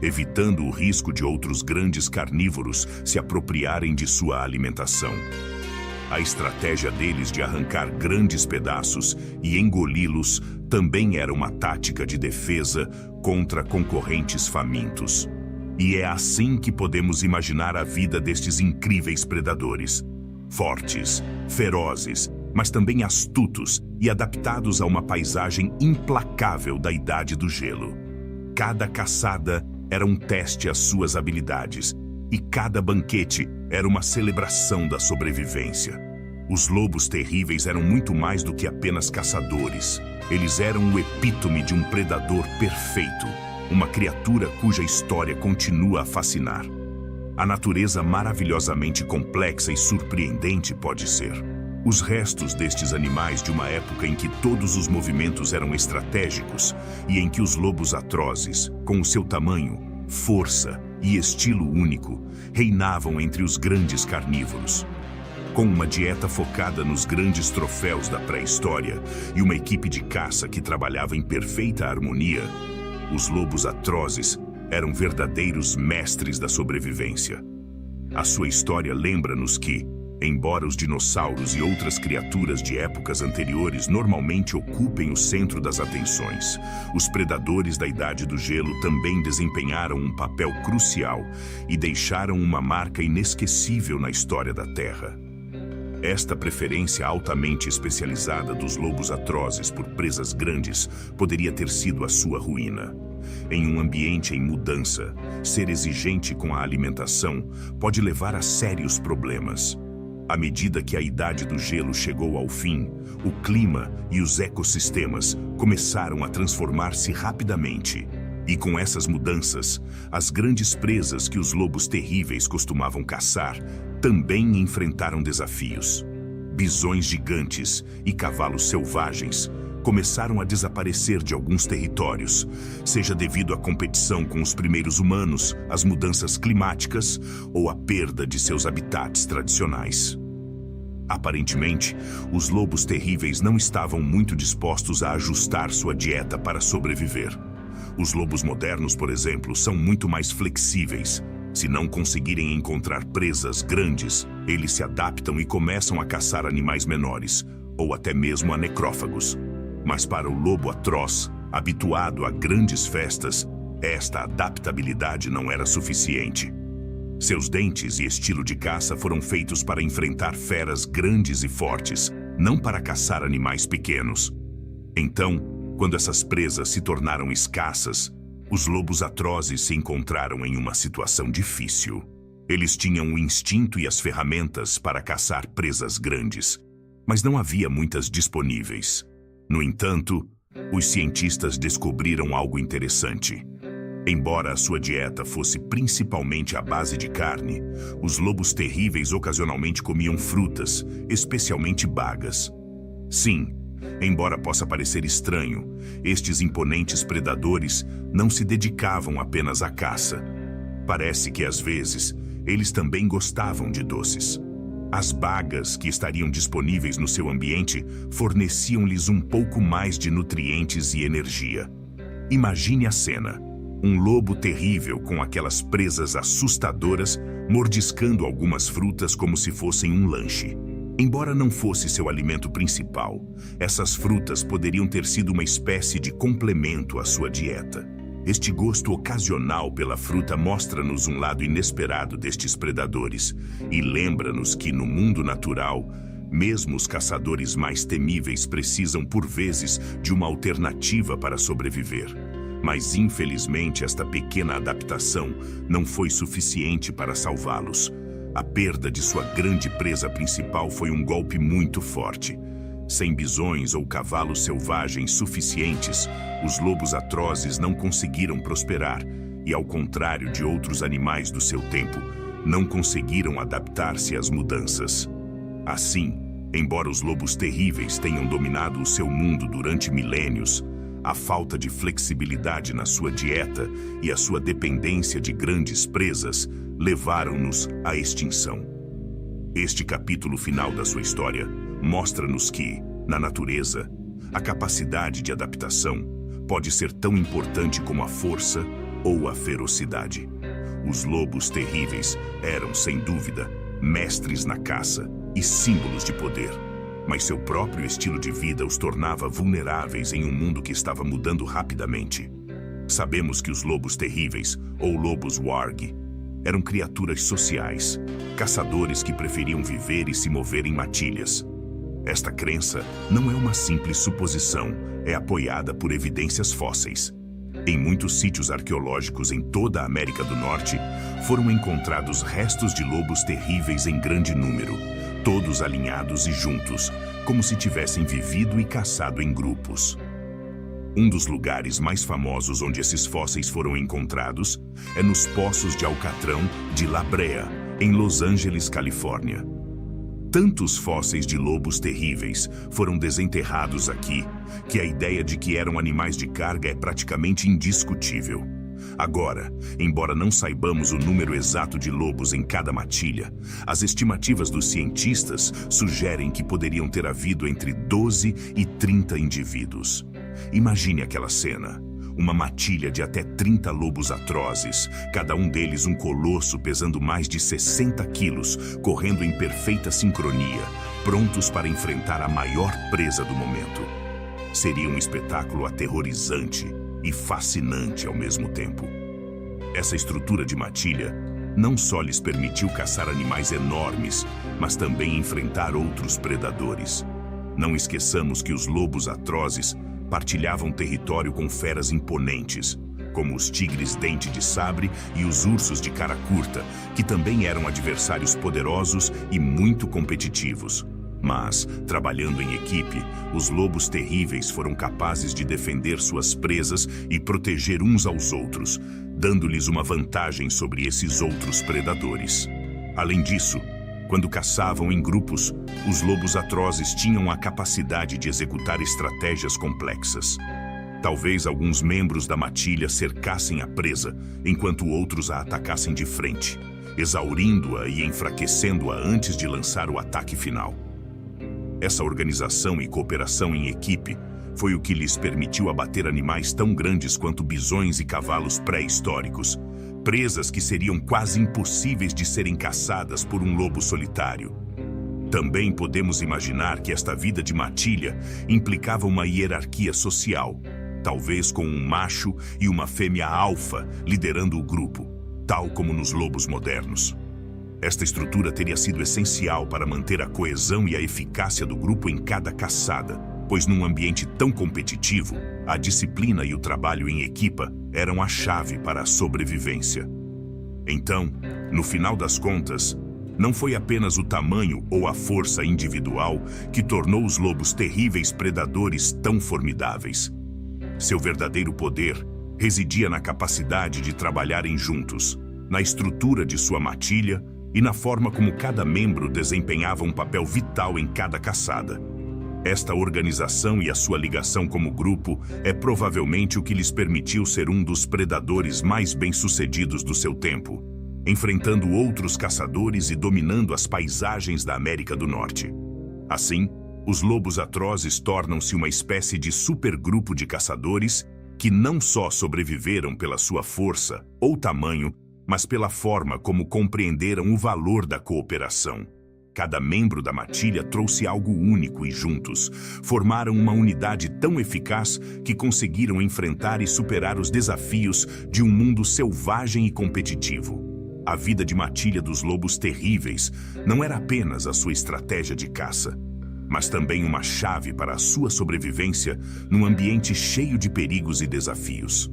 evitando o risco de outros grandes carnívoros se apropriarem de sua alimentação. A estratégia deles de arrancar grandes pedaços e engoli-los também era uma tática de defesa contra concorrentes famintos. E é assim que podemos imaginar a vida destes incríveis predadores. Fortes, ferozes, mas também astutos e adaptados a uma paisagem implacável da Idade do Gelo. Cada caçada era um teste às suas habilidades, e cada banquete era uma celebração da sobrevivência. Os lobos terríveis eram muito mais do que apenas caçadores. Eles eram o epítome de um predador perfeito, uma criatura cuja história continua a fascinar. A natureza maravilhosamente complexa e surpreendente pode ser. Os restos destes animais de uma época em que todos os movimentos eram estratégicos e em que os lobos atrozes, com o seu tamanho, força e estilo único, reinavam entre os grandes carnívoros. Com uma dieta focada nos grandes troféus da pré-história e uma equipe de caça que trabalhava em perfeita harmonia, os lobos atrozes eram verdadeiros mestres da sobrevivência. A sua história lembra-nos que, embora os dinossauros e outras criaturas de épocas anteriores normalmente ocupem o centro das atenções, os predadores da Idade do Gelo também desempenharam um papel crucial e deixaram uma marca inesquecível na história da Terra. Esta preferência altamente especializada dos lobos atrozes por presas grandes poderia ter sido a sua ruína. Em um ambiente em mudança, ser exigente com a alimentação pode levar a sérios problemas. À medida que a Idade do Gelo chegou ao fim, o clima e os ecossistemas começaram a transformar-se rapidamente. E com essas mudanças, as grandes presas que os lobos terríveis costumavam caçar também enfrentaram desafios. Bisões gigantes e cavalos selvagens começaram a desaparecer de alguns territórios, seja devido à competição com os primeiros humanos, às mudanças climáticas ou à perda de seus habitats tradicionais. Aparentemente, os lobos terríveis não estavam muito dispostos a ajustar sua dieta para sobreviver. Os lobos modernos, por exemplo, são muito mais flexíveis. Se não conseguirem encontrar presas grandes, eles se adaptam e começam a caçar animais menores, ou até mesmo a necrófagos. Mas para o lobo atroz, habituado a grandes festas, esta adaptabilidade não era suficiente. Seus dentes e estilo de caça foram feitos para enfrentar feras grandes e fortes, não para caçar animais pequenos. Então, quando essas presas se tornaram escassas, os lobos atrozes se encontraram em uma situação difícil. Eles tinham o instinto e as ferramentas para caçar presas grandes, mas não havia muitas disponíveis. No entanto, os cientistas descobriram algo interessante. Embora a sua dieta fosse principalmente à base de carne, os lobos terríveis ocasionalmente comiam frutas, especialmente bagas. Sim, embora possa parecer estranho, estes imponentes predadores não se dedicavam apenas à caça. Parece que, às vezes, eles também gostavam de doces. As bagas que estariam disponíveis no seu ambiente forneciam-lhes um pouco mais de nutrientes e energia. Imagine a cena. Um lobo terrível com aquelas presas assustadoras mordiscando algumas frutas como se fossem um lanche. Embora não fosse seu alimento principal, essas frutas poderiam ter sido uma espécie de complemento à sua dieta. Este gosto ocasional pela fruta mostra-nos um lado inesperado destes predadores e lembra-nos que, no mundo natural, mesmo os caçadores mais temíveis precisam, por vezes, de uma alternativa para sobreviver. Mas, infelizmente, esta pequena adaptação não foi suficiente para salvá-los. A perda de sua grande presa principal foi um golpe muito forte. Sem bisões ou cavalos selvagens suficientes, os lobos atrozes não conseguiram prosperar e, ao contrário de outros animais do seu tempo, não conseguiram adaptar-se às mudanças. Assim, embora os lobos terríveis tenham dominado o seu mundo durante milênios, a falta de flexibilidade na sua dieta e a sua dependência de grandes presas levaram-nos à extinção. Este capítulo final da sua história mostra-nos que, na natureza, a capacidade de adaptação pode ser tão importante como a força ou a ferocidade. Os lobos terríveis eram, sem dúvida, mestres na caça e símbolos de poder. Mas seu próprio estilo de vida os tornava vulneráveis em um mundo que estava mudando rapidamente. Sabemos que os lobos terríveis, ou lobos warg, eram criaturas sociais, caçadores que preferiam viver e se mover em matilhas. Esta crença não é uma simples suposição, é apoiada por evidências fósseis. Em muitos sítios arqueológicos em toda a América do Norte, foram encontrados restos de lobos terríveis em grande número, todos alinhados e juntos, como se tivessem vivido e caçado em grupos. Um dos lugares mais famosos onde esses fósseis foram encontrados é nos Poços de Alcatrão de La Brea, em Los Angeles, Califórnia. Tantos fósseis de lobos terríveis foram desenterrados aqui, que a ideia de que eram animais de carga é praticamente indiscutível. Agora, embora não saibamos o número exato de lobos em cada matilha, as estimativas dos cientistas sugerem que poderiam ter havido entre 12 e 30 indivíduos. Imagine aquela cena. Uma matilha de até 30 lobos atrozes, cada um deles um colosso pesando mais de 60 quilos, correndo em perfeita sincronia, prontos para enfrentar a maior presa do momento. Seria um espetáculo aterrorizante e fascinante ao mesmo tempo. Essa estrutura de matilha não só lhes permitiu caçar animais enormes, mas também enfrentar outros predadores. Não esqueçamos que os lobos atrozes partilhavam território com feras imponentes, como os tigres dente de sabre e os ursos de cara curta, que também eram adversários poderosos e muito competitivos. Mas, trabalhando em equipe, os lobos terríveis foram capazes de defender suas presas e proteger uns aos outros, dando-lhes uma vantagem sobre esses outros predadores. Além disso, quando caçavam em grupos, os lobos atrozes tinham a capacidade de executar estratégias complexas. Talvez alguns membros da matilha cercassem a presa, enquanto outros a atacassem de frente, exaurindo-a e enfraquecendo-a antes de lançar o ataque final. Essa organização e cooperação em equipe foi o que lhes permitiu abater animais tão grandes quanto bisões e cavalos pré-históricos, presas que seriam quase impossíveis de serem caçadas por um lobo solitário. Também podemos imaginar que esta vida de matilha implicava uma hierarquia social, talvez com um macho e uma fêmea alfa liderando o grupo, tal como nos lobos modernos. Esta estrutura teria sido essencial para manter a coesão e a eficácia do grupo em cada caçada, pois num ambiente tão competitivo, a disciplina e o trabalho em equipa eram a chave para a sobrevivência. Então, no final das contas, Não foi apenas o tamanho ou a força individual que tornou os lobos terríveis predadores tão formidáveis. Seu verdadeiro poder residia na capacidade de trabalharem juntos, na estrutura de sua matilha e na forma como cada membro desempenhava um papel vital em cada caçada. Esta organização e a sua ligação como grupo é provavelmente o que lhes permitiu ser um dos predadores mais bem-sucedidos do seu tempo, enfrentando outros caçadores e dominando as paisagens da América do Norte. Assim, os lobos atrozes tornam-se uma espécie de supergrupo de caçadores que não só sobreviveram pela sua força ou tamanho, mas pela forma como compreenderam o valor da cooperação. Cada membro da matilha trouxe algo único e juntos formaram uma unidade tão eficaz que conseguiram enfrentar e superar os desafios de um mundo selvagem e competitivo. A vida de matilha dos lobos terríveis não era apenas a sua estratégia de caça, mas também uma chave para a sua sobrevivência num ambiente cheio de perigos e desafios.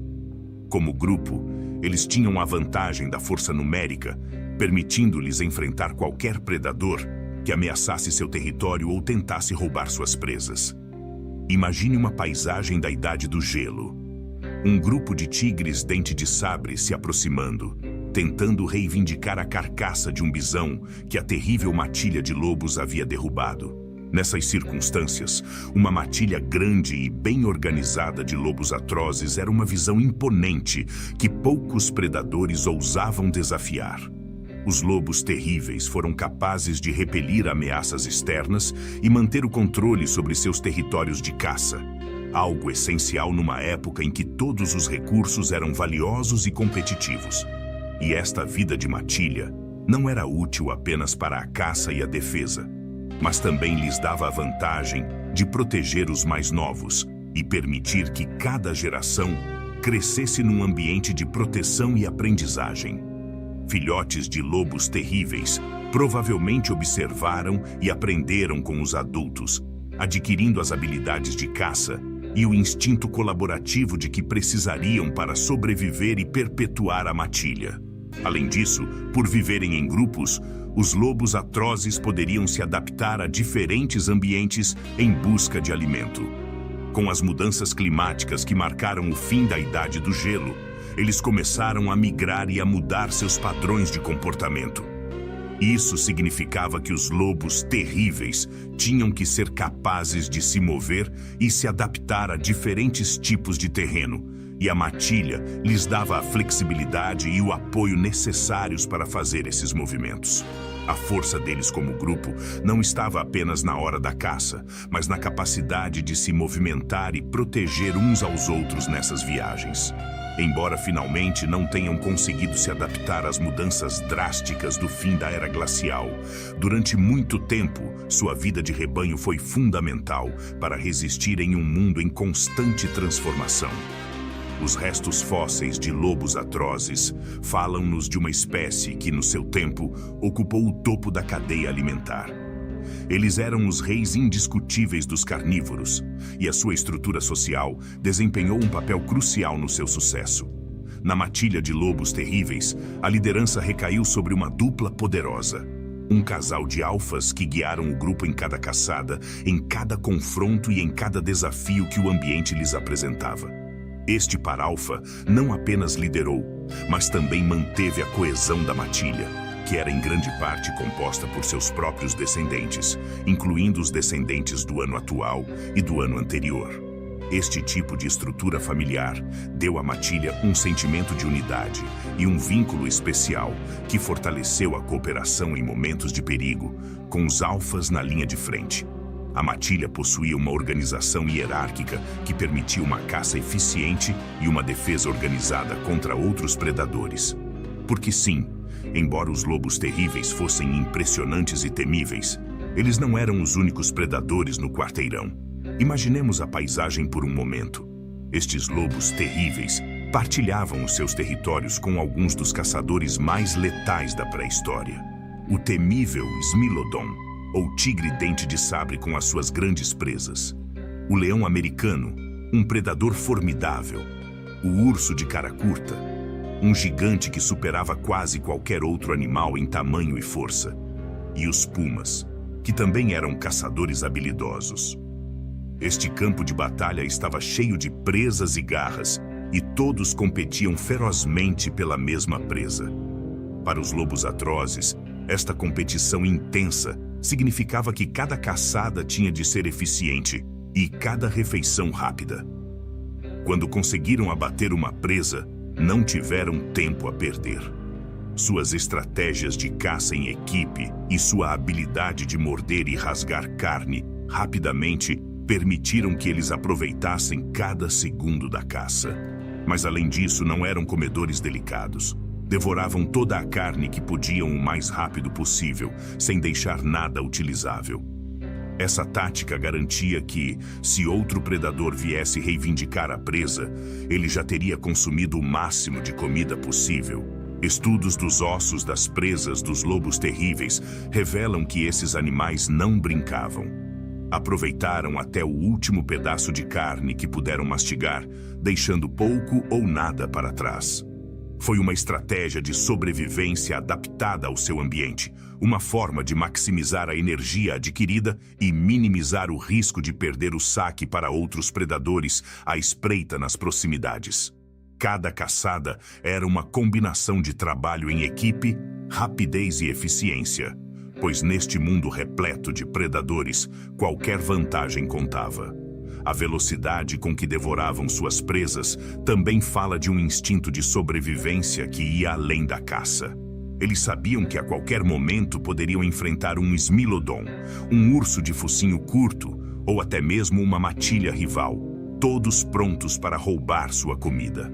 Como grupo, eles tinham a vantagem da força numérica, permitindo-lhes enfrentar qualquer predador que ameaçasse seu território ou tentasse roubar suas presas. Imagine uma paisagem da Idade do Gelo. Um grupo de tigres dente de sabre se aproximando, tentando reivindicar a carcaça de um bisão que a terrível matilha de lobos havia derrubado. Nessas circunstâncias, uma matilha grande e bem organizada de lobos atrozes era uma visão imponente que poucos predadores ousavam desafiar. Os lobos terríveis foram capazes de repelir ameaças externas e manter o controle sobre seus territórios de caça, algo essencial numa época em que todos os recursos eram valiosos e competitivos. E esta vida de matilha não era útil apenas para a caça e a defesa, mas também lhes dava a vantagem de proteger os mais novos e permitir que cada geração crescesse num ambiente de proteção e aprendizagem. Filhotes de lobos terríveis provavelmente observaram e aprenderam com os adultos, adquirindo as habilidades de caça e o instinto colaborativo de que precisariam para sobreviver e perpetuar a matilha. Além disso, por viverem em grupos, os lobos atrozes poderiam se adaptar a diferentes ambientes em busca de alimento. Com as mudanças climáticas que marcaram o fim da Idade do Gelo, eles começaram a migrar e a mudar seus padrões de comportamento. Isso significava que os lobos terríveis tinham que ser capazes de se mover e se adaptar a diferentes tipos de terreno, e a matilha lhes dava a flexibilidade e o apoio necessários para fazer esses movimentos. A força deles como grupo não estava apenas na hora da caça, mas na capacidade de se movimentar e proteger uns aos outros nessas viagens. Embora finalmente não tenham conseguido se adaptar às mudanças drásticas do fim da era glacial, durante muito tempo, sua vida de rebanho foi fundamental para resistir em um mundo em constante transformação. Os restos fósseis de lobos atrozes falam-nos de uma espécie que, no seu tempo, ocupou o topo da cadeia alimentar. Eles eram os reis indiscutíveis dos carnívoros, e a sua estrutura social desempenhou um papel crucial no seu sucesso. Na matilha de lobos terríveis, a liderança recaiu sobre uma dupla poderosa. Um casal de alfas que guiaram o grupo em cada caçada, em cada confronto e em cada desafio que o ambiente lhes apresentava. Este par-alfa não apenas liderou, mas também manteve a coesão da matilha, que era em grande parte composta por seus próprios descendentes, incluindo os descendentes do ano atual e do ano anterior. Este tipo de estrutura familiar deu à matilha um sentimento de unidade e um vínculo especial que fortaleceu a cooperação em momentos de perigo, com os alfas na linha de frente. A matilha possuía uma organização hierárquica que permitia uma caça eficiente e uma defesa organizada contra outros predadores. Porque sim, embora os lobos terríveis fossem impressionantes e temíveis, eles não eram os únicos predadores no quarteirão. Imaginemos a paisagem por um momento. Estes lobos terríveis partilhavam os seus territórios com alguns dos caçadores mais letais da pré-história. O temível Smilodon, ou tigre-dente de sabre com as suas grandes presas. O leão americano, um predador formidável. O urso de cara curta, um gigante que superava quase qualquer outro animal em tamanho e força. e os pumas, que também eram caçadores habilidosos. Este campo de batalha estava cheio de presas e garras, e todos competiam ferozmente pela mesma presa. Para os lobos atrozes, esta competição intensa significava que cada caçada tinha de ser eficiente e cada refeição rápida. Quando conseguiram abater uma presa, não tiveram tempo a perder. Suas estratégias de caça em equipe e sua habilidade de morder e rasgar carne rapidamente permitiram que eles aproveitassem cada segundo da caça. Mas além disso, não eram comedores delicados. Devoravam toda a carne que podiam o mais rápido possível, sem deixar nada utilizável. Essa tática garantia que, se outro predador viesse reivindicar a presa, ele já teria consumido o máximo de comida possível. Estudos dos ossos das presas dos lobos terríveis revelam que esses animais não brincavam. Aproveitaram até o último pedaço de carne que puderam mastigar, deixando pouco ou nada para trás. Foi uma estratégia de sobrevivência adaptada ao seu ambiente, uma forma de maximizar a energia adquirida e minimizar o risco de perder o saque para outros predadores à espreita nas proximidades. Cada caçada era uma combinação de trabalho em equipe, rapidez e eficiência, pois neste mundo repleto de predadores, qualquer vantagem contava. A velocidade com que devoravam suas presas também fala de um instinto de sobrevivência que ia além da caça. Eles sabiam que a qualquer momento poderiam enfrentar um Smilodon, um urso de focinho curto, ou até mesmo uma matilha rival, todos prontos para roubar sua comida.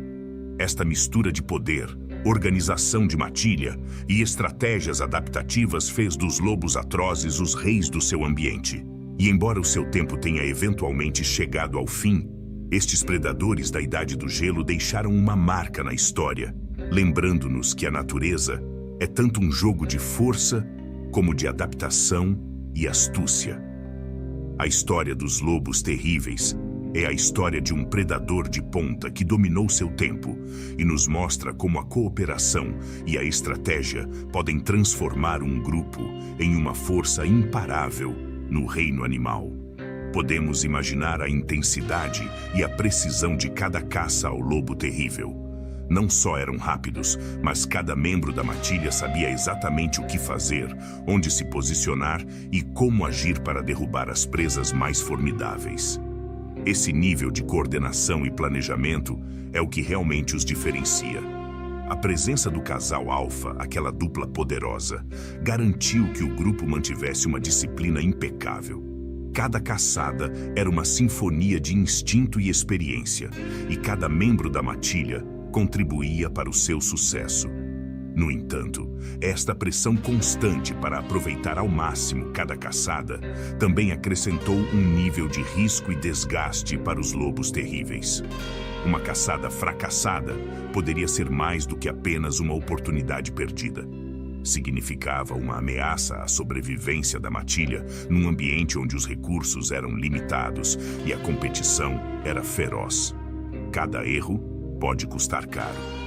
Esta mistura de poder, organização de matilha e estratégias adaptativas fez dos lobos atrozes os reis do seu ambiente. E embora o seu tempo tenha eventualmente chegado ao fim, estes predadores da Idade do Gelo deixaram uma marca na história, lembrando-nos que a natureza é tanto um jogo de força como de adaptação e astúcia. A história dos lobos terríveis é a história de um predador de ponta que dominou seu tempo e nos mostra como a cooperação e a estratégia podem transformar um grupo em uma força imparável no reino animal. Podemos imaginar a intensidade e a precisão de cada caça ao lobo terrível. Não só eram rápidos, mas cada membro da matilha sabia exatamente o que fazer, onde se posicionar e como agir para derrubar as presas mais formidáveis. Esse nível de coordenação e planejamento é o que realmente os diferencia. A presença do casal alfa, aquela dupla poderosa, garantiu que o grupo mantivesse uma disciplina impecável. Cada caçada era uma sinfonia de instinto e experiência, e cada membro da matilha contribuía para o seu sucesso. No entanto, esta pressão constante para aproveitar ao máximo cada caçada também acrescentou um nível de risco e desgaste para os lobos terríveis. Uma caçada fracassada poderia ser mais do que apenas uma oportunidade perdida. Significava uma ameaça à sobrevivência da matilha num ambiente onde os recursos eram limitados e a competição era feroz. Cada erro pode custar caro.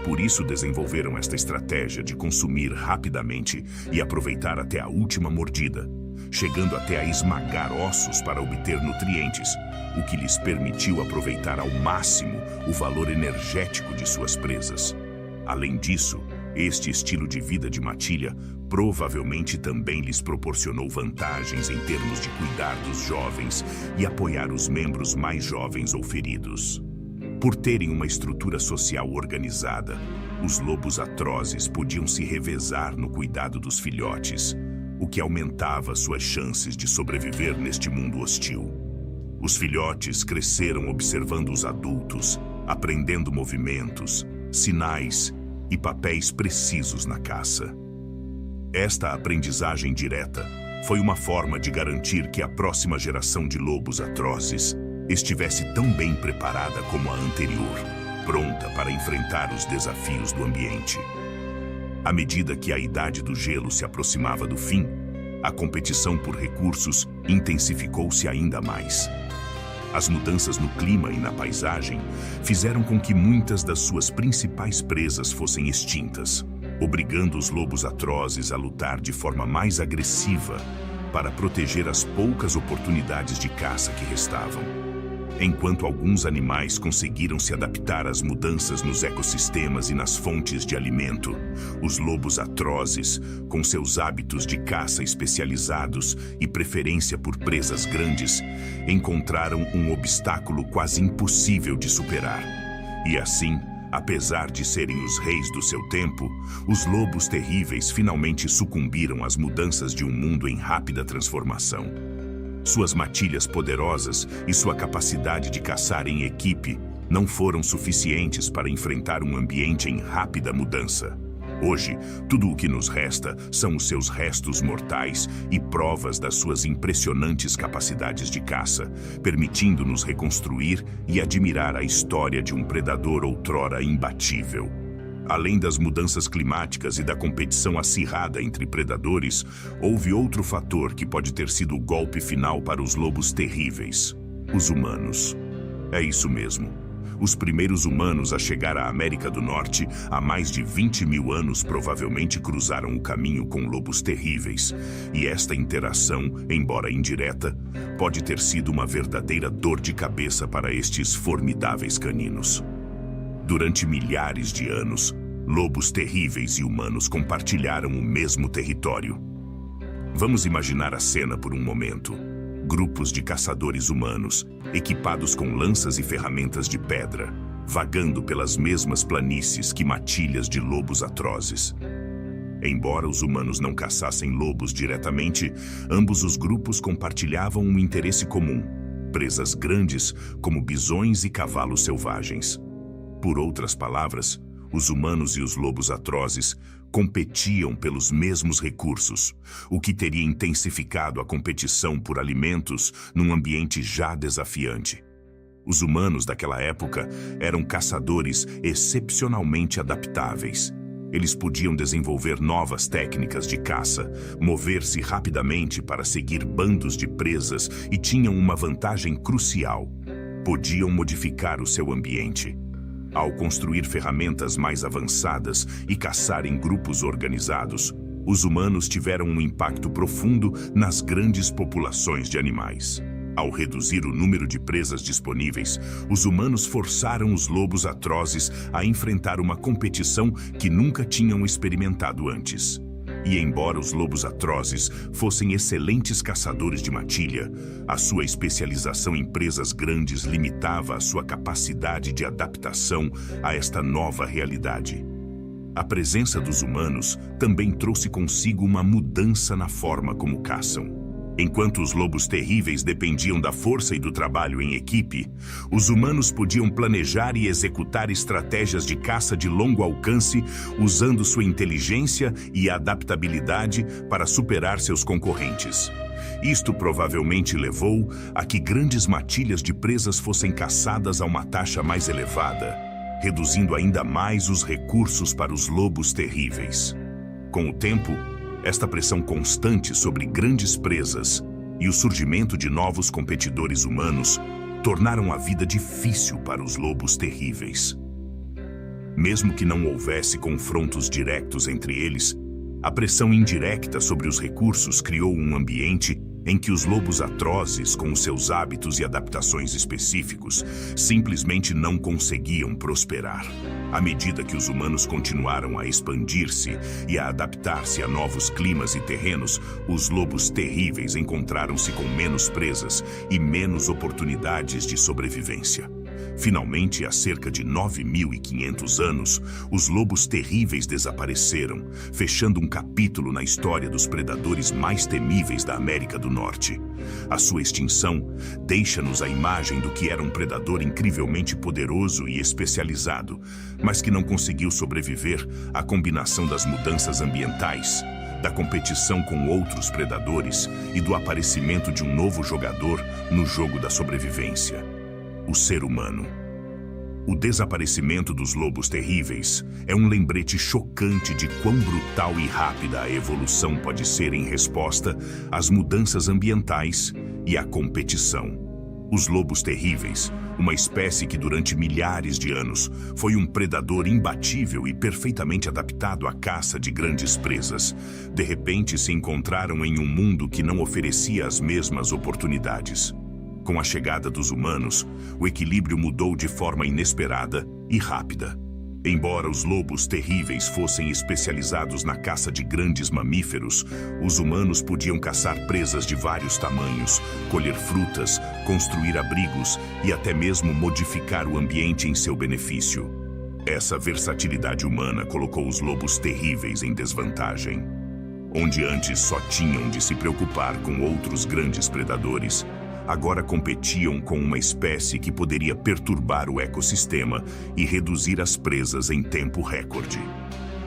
Por isso desenvolveram esta estratégia de consumir rapidamente e aproveitar até a última mordida, chegando até a esmagar ossos para obter nutrientes, o que lhes permitiu aproveitar ao máximo o valor energético de suas presas. Além disso, este estilo de vida de matilha provavelmente também lhes proporcionou vantagens em termos de cuidar dos jovens e apoiar os membros mais jovens ou feridos. Por terem uma estrutura social organizada, os lobos atrozes podiam se revezar no cuidado dos filhotes, o que aumentava suas chances de sobreviver neste mundo hostil. Os filhotes cresceram observando os adultos, aprendendo movimentos, sinais e papéis precisos na caça. Esta aprendizagem direta foi uma forma de garantir que a próxima geração de lobos atrozes estivesse tão bem preparada como a anterior, pronta para enfrentar os desafios do ambiente. À medida que a Idade do Gelo se aproximava do fim, a competição por recursos intensificou-se ainda mais. As mudanças no clima e na paisagem fizeram com que muitas das suas principais presas fossem extintas. obrigando os lobos atrozes a lutar de forma mais agressiva para proteger as poucas oportunidades de caça que restavam. Enquanto alguns animais conseguiram se adaptar às mudanças nos ecossistemas e nas fontes de alimento, os lobos atrozes, com seus hábitos de caça especializados e preferência por presas grandes, encontraram um obstáculo quase impossível de superar. E assim, apesar de serem os reis do seu tempo, os lobos terríveis finalmente sucumbiram às mudanças de um mundo em rápida transformação. Suas matilhas poderosas e sua capacidade de caçar em equipe não foram suficientes para enfrentar um ambiente em rápida mudança. Hoje, tudo o que nos resta são os seus restos mortais e provas das suas impressionantes capacidades de caça, permitindo-nos reconstruir e admirar a história de um predador outrora imbatível. Além das mudanças climáticas e da competição acirrada entre predadores, houve outro fator que pode ter sido o golpe final para os lobos terríveis: os humanos. É isso mesmo. Os primeiros humanos a chegar à América do Norte há mais de 20 mil anos provavelmente cruzaram o caminho com lobos terríveis, e esta interação, embora indireta, pode ter sido uma verdadeira dor de cabeça para estes formidáveis caninos. Durante milhares de anos, lobos terríveis e humanos compartilharam o mesmo território. Vamos imaginar a cena por um momento. Grupos de caçadores humanos, equipados com lanças e ferramentas de pedra, vagando pelas mesmas planícies que matilhas de lobos atrozes. Embora os humanos não caçassem lobos diretamente, ambos os grupos compartilhavam um interesse comum: presas grandes como bisões e cavalos selvagens. Por outras palavras, os humanos e os lobos atrozes competiam pelos mesmos recursos, o que teria intensificado a competição por alimentos num ambiente já desafiante. Os humanos daquela época eram caçadores excepcionalmente adaptáveis. Eles podiam desenvolver novas técnicas de caça, mover-se rapidamente para seguir bandos de presas e tinham uma vantagem crucial: podiam modificar o seu ambiente. Ao construir ferramentas mais avançadas e caçar em grupos organizados, os humanos tiveram um impacto profundo nas grandes populações de animais. Ao reduzir o número de presas disponíveis, os humanos forçaram os lobos atrozes a enfrentar uma competição que nunca tinham experimentado antes. E embora os lobos atrozes fossem excelentes caçadores de matilha, a sua especialização em presas grandes limitava a sua capacidade de adaptação a esta nova realidade. A presença dos humanos também trouxe consigo uma mudança na forma como caçam. Enquanto os lobos terríveis dependiam da força e do trabalho em equipe, os humanos podiam planejar e executar estratégias de caça de longo alcance, usando sua inteligência e adaptabilidade para superar seus concorrentes. Isto provavelmente levou a que grandes matilhas de presas fossem caçadas a uma taxa mais elevada, reduzindo ainda mais os recursos para os lobos terríveis. Com o tempo, esta pressão constante sobre grandes presas e o surgimento de novos competidores humanos tornaram a vida difícil para os lobos terríveis. Mesmo que não houvesse confrontos diretos entre eles, a pressão indireta sobre os recursos criou um ambiente em que os lobos atrozes, com seus hábitos e adaptações específicos, simplesmente não conseguiam prosperar. À medida que os humanos continuaram a expandir-se e a adaptar-se a novos climas e terrenos, os lobos terríveis encontraram-se com menos presas e menos oportunidades de sobrevivência. Finalmente, há cerca de 9.500 anos, os lobos terríveis desapareceram, fechando um capítulo na história dos predadores mais temíveis da América do Norte. A sua extinção deixa-nos a imagem do que era um predador incrivelmente poderoso e especializado, mas que não conseguiu sobreviver à combinação das mudanças ambientais, da competição com outros predadores e do aparecimento de um novo jogador no jogo da sobrevivência: o ser humano. O desaparecimento dos lobos terríveis é um lembrete chocante de quão brutal e rápida a evolução pode ser em resposta às mudanças ambientais e à competição. Os lobos terríveis, uma espécie que durante milhares de anos foi um predador imbatível e perfeitamente adaptado à caça de grandes presas, de repente se encontraram em um mundo que não oferecia as mesmas oportunidades. Com a chegada dos humanos, o equilíbrio mudou de forma inesperada e rápida. Embora os lobos terríveis fossem especializados na caça de grandes mamíferos, os humanos podiam caçar presas de vários tamanhos, colher frutas, construir abrigos e até mesmo modificar o ambiente em seu benefício. Essa versatilidade humana colocou os lobos terríveis em desvantagem. Onde antes só tinham de se preocupar com outros grandes predadores, agora competiam com uma espécie que poderia perturbar o ecossistema e reduzir as presas em tempo recorde.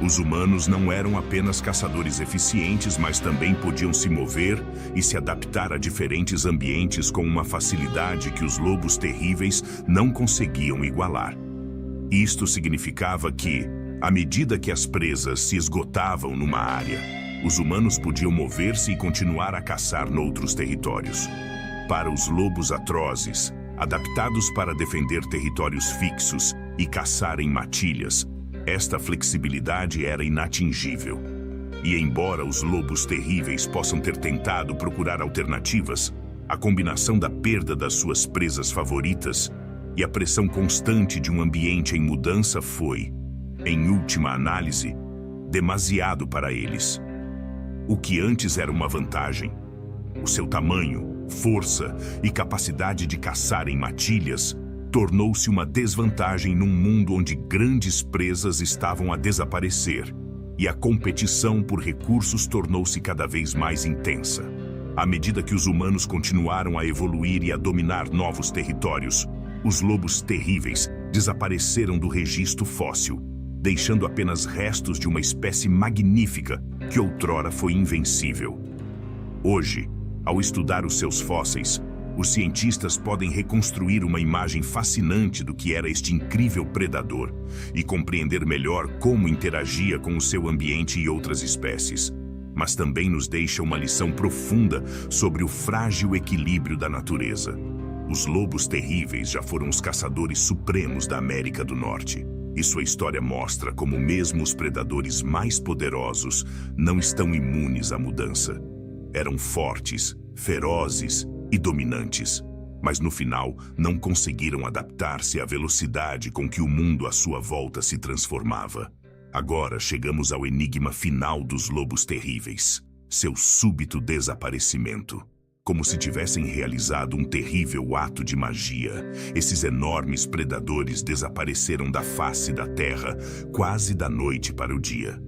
Os humanos não eram apenas caçadores eficientes, mas também podiam se mover e se adaptar a diferentes ambientes com uma facilidade que os lobos terríveis não conseguiam igualar. Isto significava que, à medida que as presas se esgotavam numa área, os humanos podiam mover-se e continuar a caçar noutros territórios. Para os lobos atrozes, adaptados para defender territórios fixos e caçar em matilhas, esta flexibilidade era inatingível. E embora os lobos terríveis possam ter tentado procurar alternativas, a combinação da perda das suas presas favoritas e a pressão constante de um ambiente em mudança foi, em última análise, demasiado para eles. O que antes era uma vantagem, o seu tamanho, força e capacidade de caçar em matilhas, tornou-se uma desvantagem num mundo onde grandes presas estavam a desaparecer e a competição por recursos tornou-se cada vez mais intensa. À medida que os humanos continuaram a evoluir e a dominar novos territórios, os lobos terríveis desapareceram do registro fóssil, deixando apenas restos de uma espécie magnífica que outrora foi invencível. Hoje, ao estudar os seus fósseis, os cientistas podem reconstruir uma imagem fascinante do que era este incrível predador e compreender melhor como interagia com o seu ambiente e outras espécies. Mas também nos deixa uma lição profunda sobre o frágil equilíbrio da natureza. Os lobos terríveis já foram os caçadores supremos da América do Norte, e sua história mostra como mesmo os predadores mais poderosos não estão imunes à mudança. Eram fortes, ferozes e dominantes, mas no final não conseguiram adaptar-se à velocidade com que o mundo à sua volta se transformava. Agora chegamos ao enigma final dos lobos terríveis, seu súbito desaparecimento. Como se tivessem realizado um terrível ato de magia, esses enormes predadores desapareceram da face da Terra quase da noite para o dia.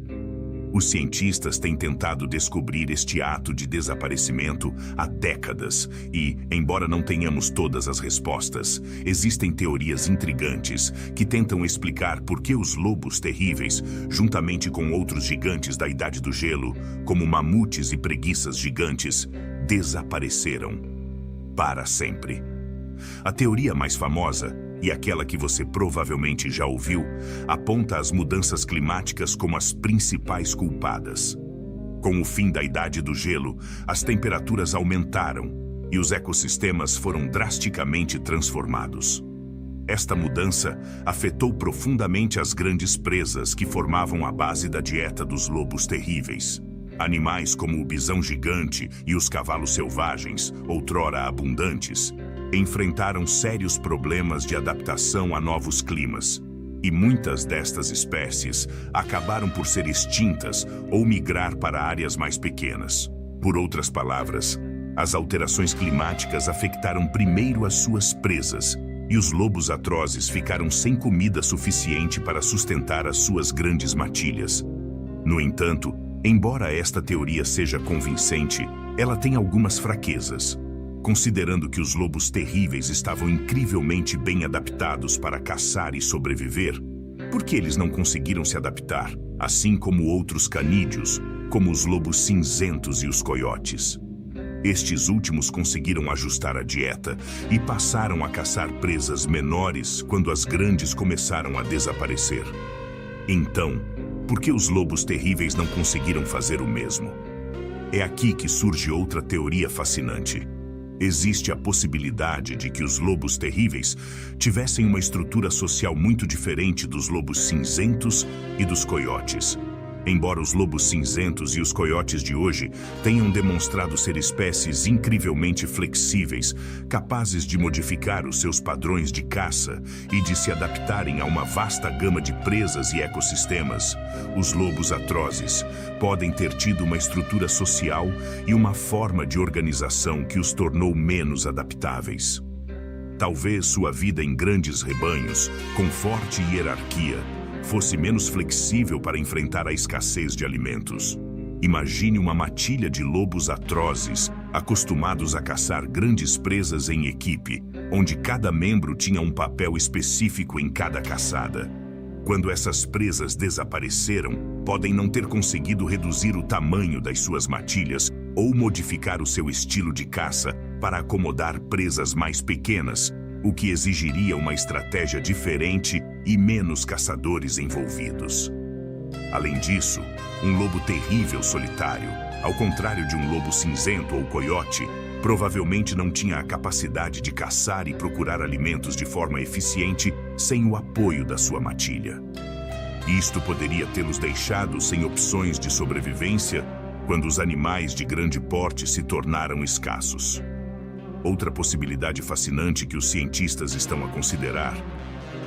Os cientistas têm tentado descobrir este ato de desaparecimento há décadas e, embora não tenhamos todas as respostas, existem teorias intrigantes que tentam explicar por que os lobos terríveis, juntamente com outros gigantes da Idade do Gelo, como mamutes e preguiças gigantes, desapareceram para sempre. A teoria mais famosa, e aquela que você provavelmente já ouviu, aponta as mudanças climáticas como as principais culpadas. Com o fim da Idade do Gelo, as temperaturas aumentaram e os ecossistemas foram drasticamente transformados. Esta mudança afetou profundamente as grandes presas que formavam a base da dieta dos lobos terríveis. Animais como o bisão gigante e os cavalos selvagens, outrora abundantes, enfrentaram sérios problemas de adaptação a novos climas, e muitas destas espécies acabaram por ser extintas ou migrar para áreas mais pequenas. Por outras palavras, as alterações climáticas afetaram primeiro as suas presas, e os lobos atrozes ficaram sem comida suficiente para sustentar as suas grandes matilhas. No entanto, embora esta teoria seja convincente, ela tem algumas fraquezas. Considerando que os lobos terríveis estavam incrivelmente bem adaptados para caçar e sobreviver, por que eles não conseguiram se adaptar, assim como outros canídeos, como os lobos cinzentos e os coiotes? Estes últimos conseguiram ajustar a dieta e passaram a caçar presas menores quando as grandes começaram a desaparecer. Então, por que os lobos terríveis não conseguiram fazer o mesmo? É aqui que surge outra teoria fascinante. Existe a possibilidade de que os lobos terríveis tivessem uma estrutura social muito diferente dos lobos cinzentos e dos coiotes. Embora os lobos cinzentos e os coiotes de hoje tenham demonstrado ser espécies incrivelmente flexíveis, capazes de modificar os seus padrões de caça e de se adaptarem a uma vasta gama de presas e ecossistemas, os lobos atrozes podem ter tido uma estrutura social e uma forma de organização que os tornou menos adaptáveis. Talvez sua vida em grandes rebanhos, com forte hierarquia, fosse menos flexível para enfrentar a escassez de alimentos. Imagine uma matilha de lobos atrozes, acostumados a caçar grandes presas em equipe, onde cada membro tinha um papel específico em cada caçada. Quando essas presas desapareceram, podem não ter conseguido reduzir o tamanho das suas matilhas ou modificar o seu estilo de caça para acomodar presas mais pequenas, o que exigiria uma estratégia diferente e menos caçadores envolvidos. Além disso, um lobo terrível solitário, ao contrário de um lobo cinzento ou coiote, provavelmente não tinha a capacidade de caçar e procurar alimentos de forma eficiente sem o apoio da sua matilha. Isto poderia tê-los deixado sem opções de sobrevivência quando os animais de grande porte se tornaram escassos. Outra possibilidade fascinante que os cientistas estão a considerar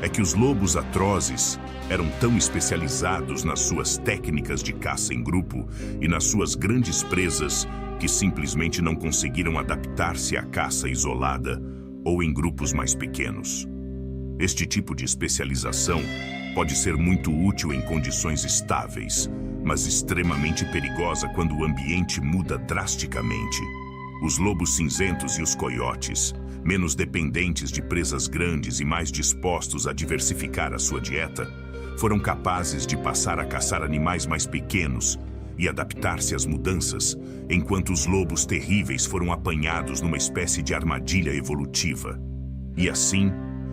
é que os lobos atrozes eram tão especializados nas suas técnicas de caça em grupo e nas suas grandes presas que simplesmente não conseguiram adaptar-se à caça isolada ou em grupos mais pequenos. Este tipo de especialização pode ser muito útil em condições estáveis, mas extremamente perigosa quando o ambiente muda drasticamente. Os lobos cinzentos e os coiotes, menos dependentes de presas grandes e mais dispostos a diversificar a sua dieta, foram capazes de passar a caçar animais mais pequenos e adaptar-se às mudanças, enquanto os lobos terríveis foram apanhados numa espécie de armadilha evolutiva. E assim,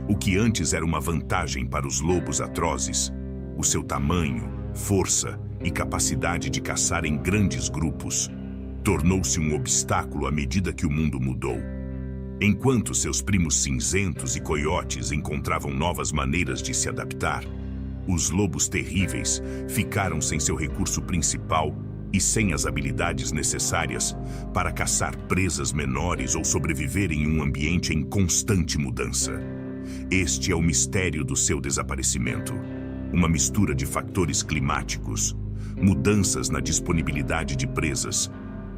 o que antes era uma vantagem para os lobos atrozes, o seu tamanho, força e capacidade de caçar em grandes grupos, tornou-se um obstáculo à medida que o mundo mudou. Enquanto seus primos cinzentos e coiotes encontravam novas maneiras de se adaptar, os lobos terríveis ficaram sem seu recurso principal e sem as habilidades necessárias para caçar presas menores ou sobreviver em um ambiente em constante mudança. Este é o mistério do seu desaparecimento. Uma mistura de fatores climáticos, mudanças na disponibilidade de presas,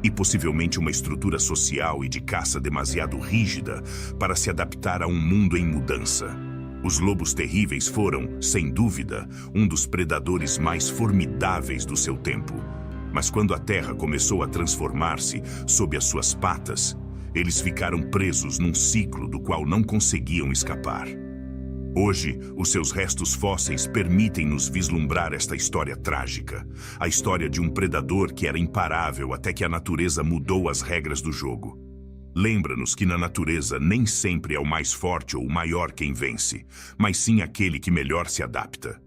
e possivelmente uma estrutura social e de caça demasiado rígida para se adaptar a um mundo em mudança. Os lobos terríveis foram, sem dúvida, um dos predadores mais formidáveis do seu tempo. Mas quando a terra começou a transformar-se sob as suas patas, eles ficaram presos num ciclo do qual não conseguiam escapar. Hoje, os seus restos fósseis permitem-nos vislumbrar esta história trágica, a história de um predador que era imparável até que a natureza mudou as regras do jogo. Lembra-nos que na natureza nem sempre é o mais forte ou o maior quem vence, mas sim aquele que melhor se adapta.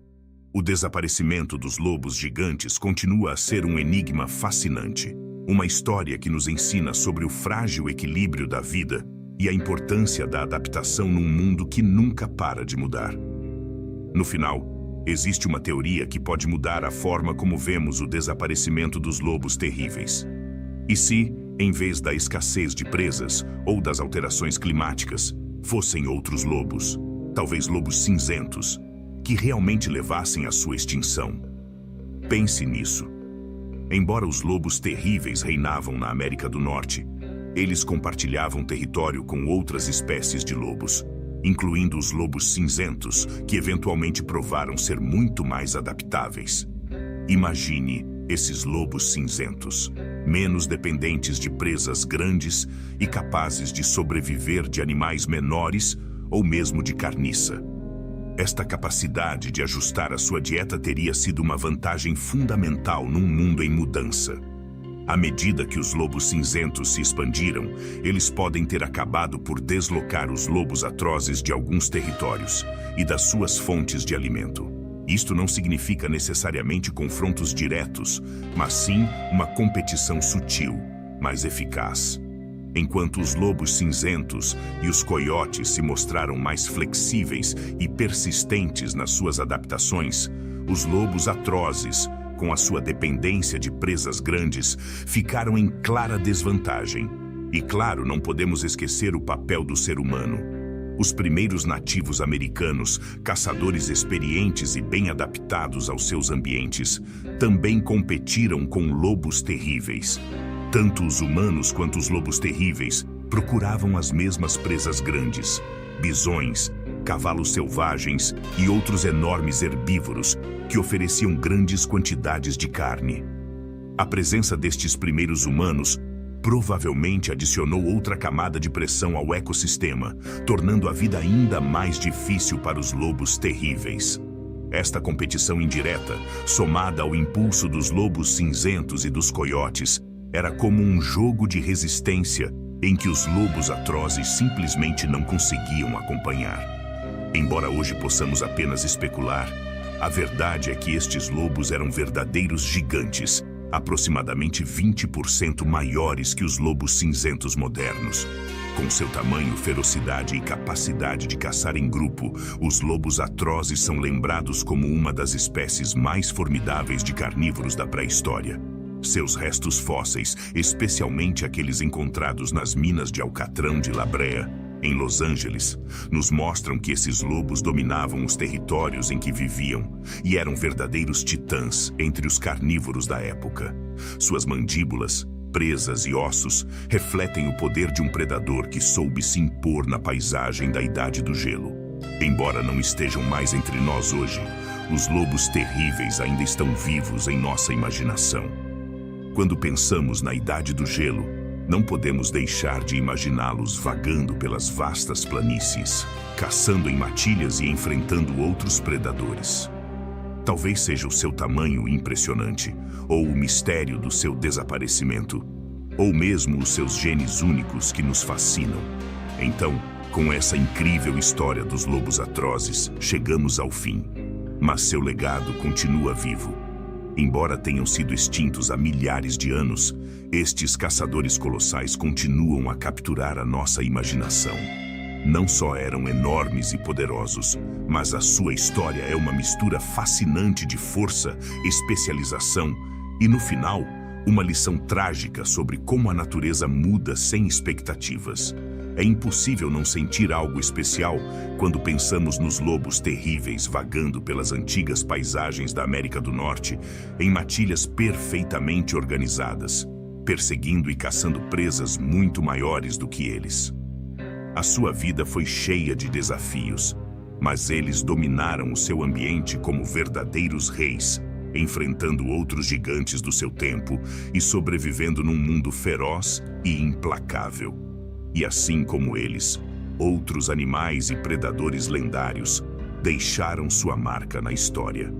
O desaparecimento dos lobos gigantes continua a ser um enigma fascinante, uma história que nos ensina sobre o frágil equilíbrio da vida e a importância da adaptação num mundo que nunca para de mudar. No final, existe uma teoria que pode mudar a forma como vemos o desaparecimento dos lobos terríveis. E se, em vez da escassez de presas ou das alterações climáticas, fossem outros lobos, talvez lobos cinzentos, que realmente levassem à sua extinção? Pense nisso. Embora os lobos terríveis reinavam na América do Norte, eles compartilhavam território com outras espécies de lobos, incluindo os lobos cinzentos, que eventualmente provaram ser muito mais adaptáveis. Imagine esses lobos cinzentos, menos dependentes de presas grandes e capazes de sobreviver de animais menores ou mesmo de carniça. Esta capacidade de ajustar a sua dieta teria sido uma vantagem fundamental num mundo em mudança. À medida que os lobos cinzentos se expandiram, eles podem ter acabado por deslocar os lobos atrozes de alguns territórios e das suas fontes de alimento. Isto não significa necessariamente confrontos diretos, mas sim uma competição sutil, mas eficaz. Enquanto os lobos cinzentos e os coiotes se mostraram mais flexíveis e persistentes nas suas adaptações, os lobos atrozes, com a sua dependência de presas grandes, ficaram em clara desvantagem. E claro, não podemos esquecer o papel do ser humano. Os primeiros nativos americanos, caçadores experientes e bem adaptados aos seus ambientes, também competiram com lobos terríveis. Tanto os humanos quanto os lobos terríveis procuravam as mesmas presas grandes: bisões, cavalos selvagens e outros enormes herbívoros que ofereciam grandes quantidades de carne. A presença destes primeiros humanos provavelmente adicionou outra camada de pressão ao ecossistema, tornando a vida ainda mais difícil para os lobos terríveis. Esta competição indireta, somada ao impulso dos lobos cinzentos e dos coiotes, era como um jogo de resistência em que os lobos atrozes simplesmente não conseguiam acompanhar. Embora hoje possamos apenas especular, a verdade é que estes lobos eram verdadeiros gigantes, aproximadamente 20% maiores que os lobos cinzentos modernos. Com seu tamanho, ferocidade e capacidade de caçar em grupo, os lobos atrozes são lembrados como uma das espécies mais formidáveis de carnívoros da pré-história. Seus restos fósseis, especialmente aqueles encontrados nas minas de Alcatrão de La Brea, em Los Angeles, nos mostram que esses lobos dominavam os territórios em que viviam e eram verdadeiros titãs entre os carnívoros da época. Suas mandíbulas, presas e ossos refletem o poder de um predador que soube se impor na paisagem da Idade do Gelo. Embora não estejam mais entre nós hoje, os lobos terríveis ainda estão vivos em nossa imaginação. Quando pensamos na Idade do Gelo, não podemos deixar de imaginá-los vagando pelas vastas planícies, caçando em matilhas e enfrentando outros predadores. Talvez seja o seu tamanho impressionante, ou o mistério do seu desaparecimento, ou mesmo os seus genes únicos que nos fascinam. Então, com essa incrível história dos lobos atrozes, chegamos ao fim. Mas seu legado continua vivo. Embora tenham sido extintos há milhares de anos, estes caçadores colossais continuam a capturar a nossa imaginação. Não só eram enormes e poderosos, mas a sua história é uma mistura fascinante de força, especialização e, no final, uma lição trágica sobre como a natureza muda sem expectativas. É impossível não sentir algo especial quando pensamos nos lobos terríveis vagando pelas antigas paisagens da América do Norte em matilhas perfeitamente organizadas, perseguindo e caçando presas muito maiores do que eles. A sua vida foi cheia de desafios, mas eles dominaram o seu ambiente como verdadeiros reis, enfrentando outros gigantes do seu tempo e sobrevivendo num mundo feroz e implacável. E assim como eles, outros animais e predadores lendários deixaram sua marca na história.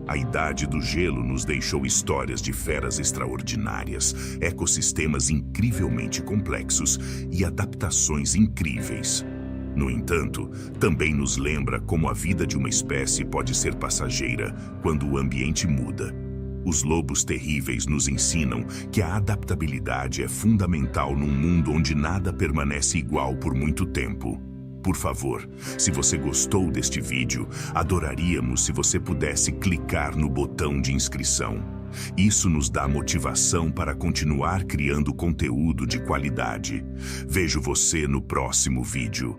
A Idade do Gelo nos deixou histórias de feras extraordinárias, ecossistemas incrivelmente complexos e adaptações incríveis. No entanto, também nos lembra como a vida de uma espécie pode ser passageira quando o ambiente muda. Os lobos terríveis nos ensinam que a adaptabilidade é fundamental num mundo onde nada permanece igual por muito tempo. Por favor, se você gostou deste vídeo, adoraríamos se você pudesse clicar no botão de inscrição. Isso nos dá motivação para continuar criando conteúdo de qualidade. Vejo você no próximo vídeo.